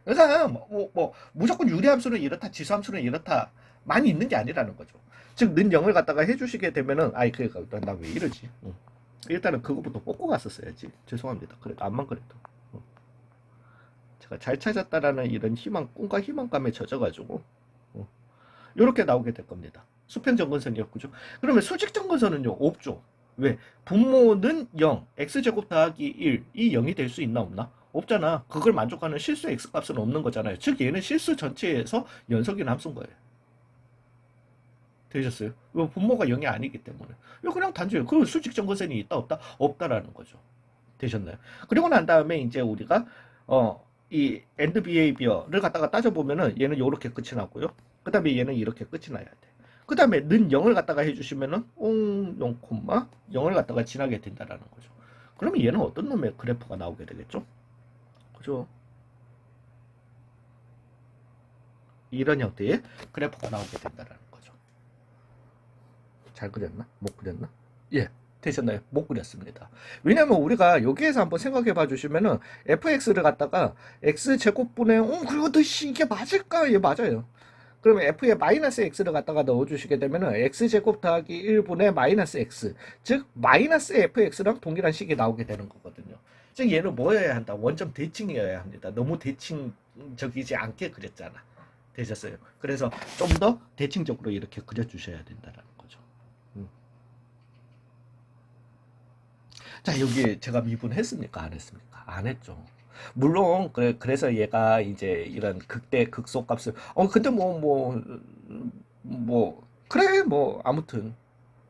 그래서 무조건 유리함수는 이렇다, 지수함수는 이렇다 많이 있는 게 아니라는 거죠. 즉, 는 0을 갖다가 해주시게 되면은, 그러니까 나 왜 이러지? 일단은 그거부터 뽑고 갔었어야지. 죄송합니다. 그래도 암만 그래도. 제가 잘 찾았다라는 이런 꿈과 희망감에 젖어가지고 이렇게 나오게 될 겁니다. 수평정근선이었죠. 그러면 수직정근선은요 없죠. 왜? 분모는 0, x제곱 더하기 1, 이 0이 될 수 있나 없나? 없잖아. 그걸 만족하는 실수 x값은 없는 거잖아요. 즉 얘는 실수 전체에서 연속인 함수인 거예요. 되셨어요? 분모가 0이 아니기 때문에. 이거 그냥 단순히 그 수직정근선이 있다 없다? 없다라는 거죠. 되셨나요? 그리고 난 다음에 이제 우리가 이 엔드 비헤이비어를 갖다가 따져보면은 얘는 이렇게 끝이 나고요. 그 다음에 얘는 이렇게 끝이 나야 돼. 그 다음에 는 0을 갖다가 해주시면은 0, 0을 갖다가 지나게 된다라는 거죠. 그러면 얘는 어떤 놈의 그래프가 나오게 되겠죠? 그죠? 이런 형태의 그래프가 나오게 된다라는 거죠. 잘 그렸나? 못 그렸나? 예. 되셨나요? 못 그렸습니다. 왜냐면 우리가 여기에서 한번 생각해 봐 주시면은 fx를 갖다가 x제곱분의 그것도 이게 맞을까? 예, 맞아요. 그러면 f에 마이너스 x를 갖다가 넣어주시게 되면은 x제곱 더하기 1분의 마이너스 x, 즉 마이너스 fx랑 동일한 식이 나오게 되는 거거든요. 즉 얘는 뭐여야 한다? 원점 대칭이어야 합니다. 너무 대칭적이지 않게 그렸잖아. 되셨어요? 그래서 좀 더 대칭적으로 이렇게 그려주셔야 된다는 거죠. 자, 여기 제가 미분했습니까? 안 했습니까? 안 했죠. 물론 그래서 얘가 이제 이런 극대 극소값을 근데 그래 아무튼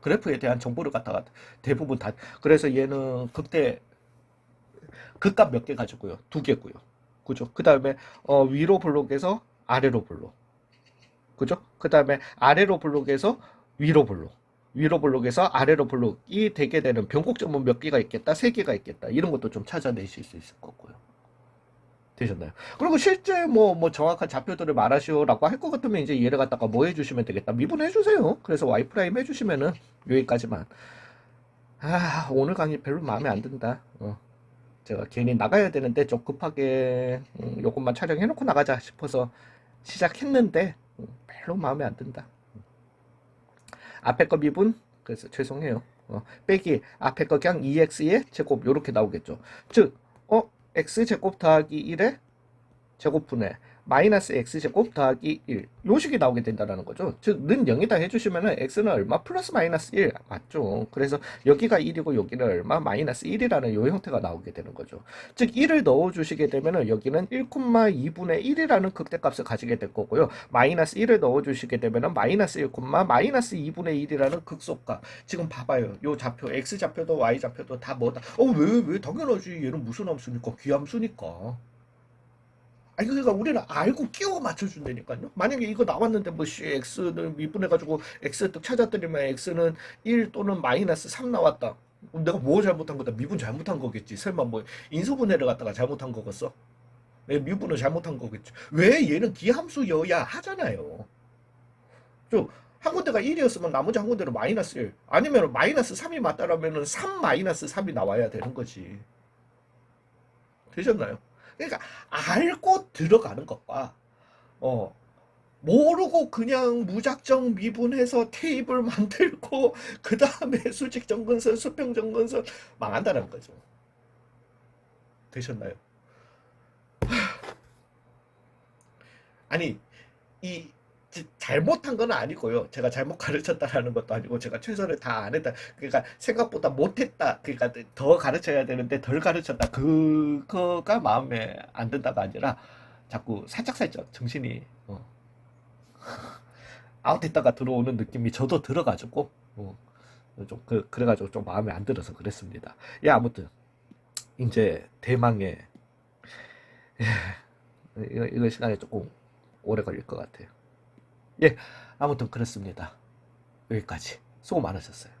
그래프에 대한 정보를 갖다가 대부분 다, 그래서 얘는 극대 극값 몇 개 가지고요. 두 개고요. 그죠? 그 다음에 위로 블록에서 아래로 블록. 그죠? 그 다음에 아래로 블록에서 위로 블록. 위로 블록에서 아래로 블록이 되게 되는 변곡점은 몇 개가 있겠다, 세 개가 있겠다. 이런 것도 좀 찾아내실 수 있을 거고요. 되셨나요? 그리고 실제 정확한 좌표들을 말하시오라고 할 것 같으면 이제 얘를 갖다가 뭐 해주시면 되겠다. 미분해 주세요. 그래서 y 프라임 해주시면은 여기까지만. 오늘 강의 별로 마음에 안 든다. 제가 괜히 나가야 되는데 좀 급하게 요것만 촬영해놓고 나가자 싶어서 시작했는데 별로 마음에 안 든다. 앞에 거 미분, 그래서 죄송해요. 빼기 앞에 거 그냥 2x의 제곱 요렇게 나오겠죠. 즉 x제곱 더하기 1의 제곱분의 마이너스 x제곱 더하기 1 요식이 나오게 된다는 거죠. 즉 는 0이다 해주시면은 x는 얼마? 플러스 마이너스 1 맞죠. 그래서 여기가 1이고 여기는 얼마? 마이너스 1이라는 요 형태가 나오게 되는 거죠. 즉 1을 넣어주시게 되면은 여기는 1,2분의 1이라는 극대값을 가지게 될 거고요. 마이너스 1을 넣어주시게 되면은 마이너스 1, 마이너스 2분의 1이라는 극소값. 지금 봐봐요. 요 좌표 x 좌표도 y 좌표도 다 뭐다. 왜 당연하지. 얘는 무슨 함수니까 귀함수니까. 그러니까 우리는 알고 끼워 맞춰준다니까요. 만약에 이거 나왔는데 x는 미분해가지고 x 뜻 찾아드리면 x는 1 또는 마이너스 3 나왔다. 내가 뭐 잘못한 거다? 미분 잘못한 거겠지. 설마 인수분해를 갖다가 잘못한 거겠어? 미분을 잘못한 거겠지. 왜 얘는 기함수여야 하잖아요. 한 군데가 1이었으면 나머지 한 군데로 마이너스 1 아니면 마이너스 3이 맞다라면 3 마이너스 3이 나와야 되는 거지. 되셨나요? 그러니까 알고 들어가는 것과 모르고 그냥 무작정 미분해서 테이블 만들고 그 다음에 수직정근선, 수평정근선 망한다는 거죠. 되셨나요? 아니 이 잘못한 건 아니고요. 제가 잘못 가르쳤다라는 것도 아니고 제가 최선을 다 안 했다. 그러니까 생각보다 못했다. 그러니까 더 가르쳐야 되는데 덜 가르쳤다. 그거가 마음에 안 든다가 아니라 자꾸 살짝 정신이 아웃했다가 들어오는 느낌이 저도 들어가지고 좀 그래가지고 좀 마음에 안 들어서 그랬습니다. 예, 아무튼 이제 대망의 이거 시간이 조금 오래 걸릴 것 같아요. 예, 아무튼 그렇습니다. 여기까지 수고 많으셨어요.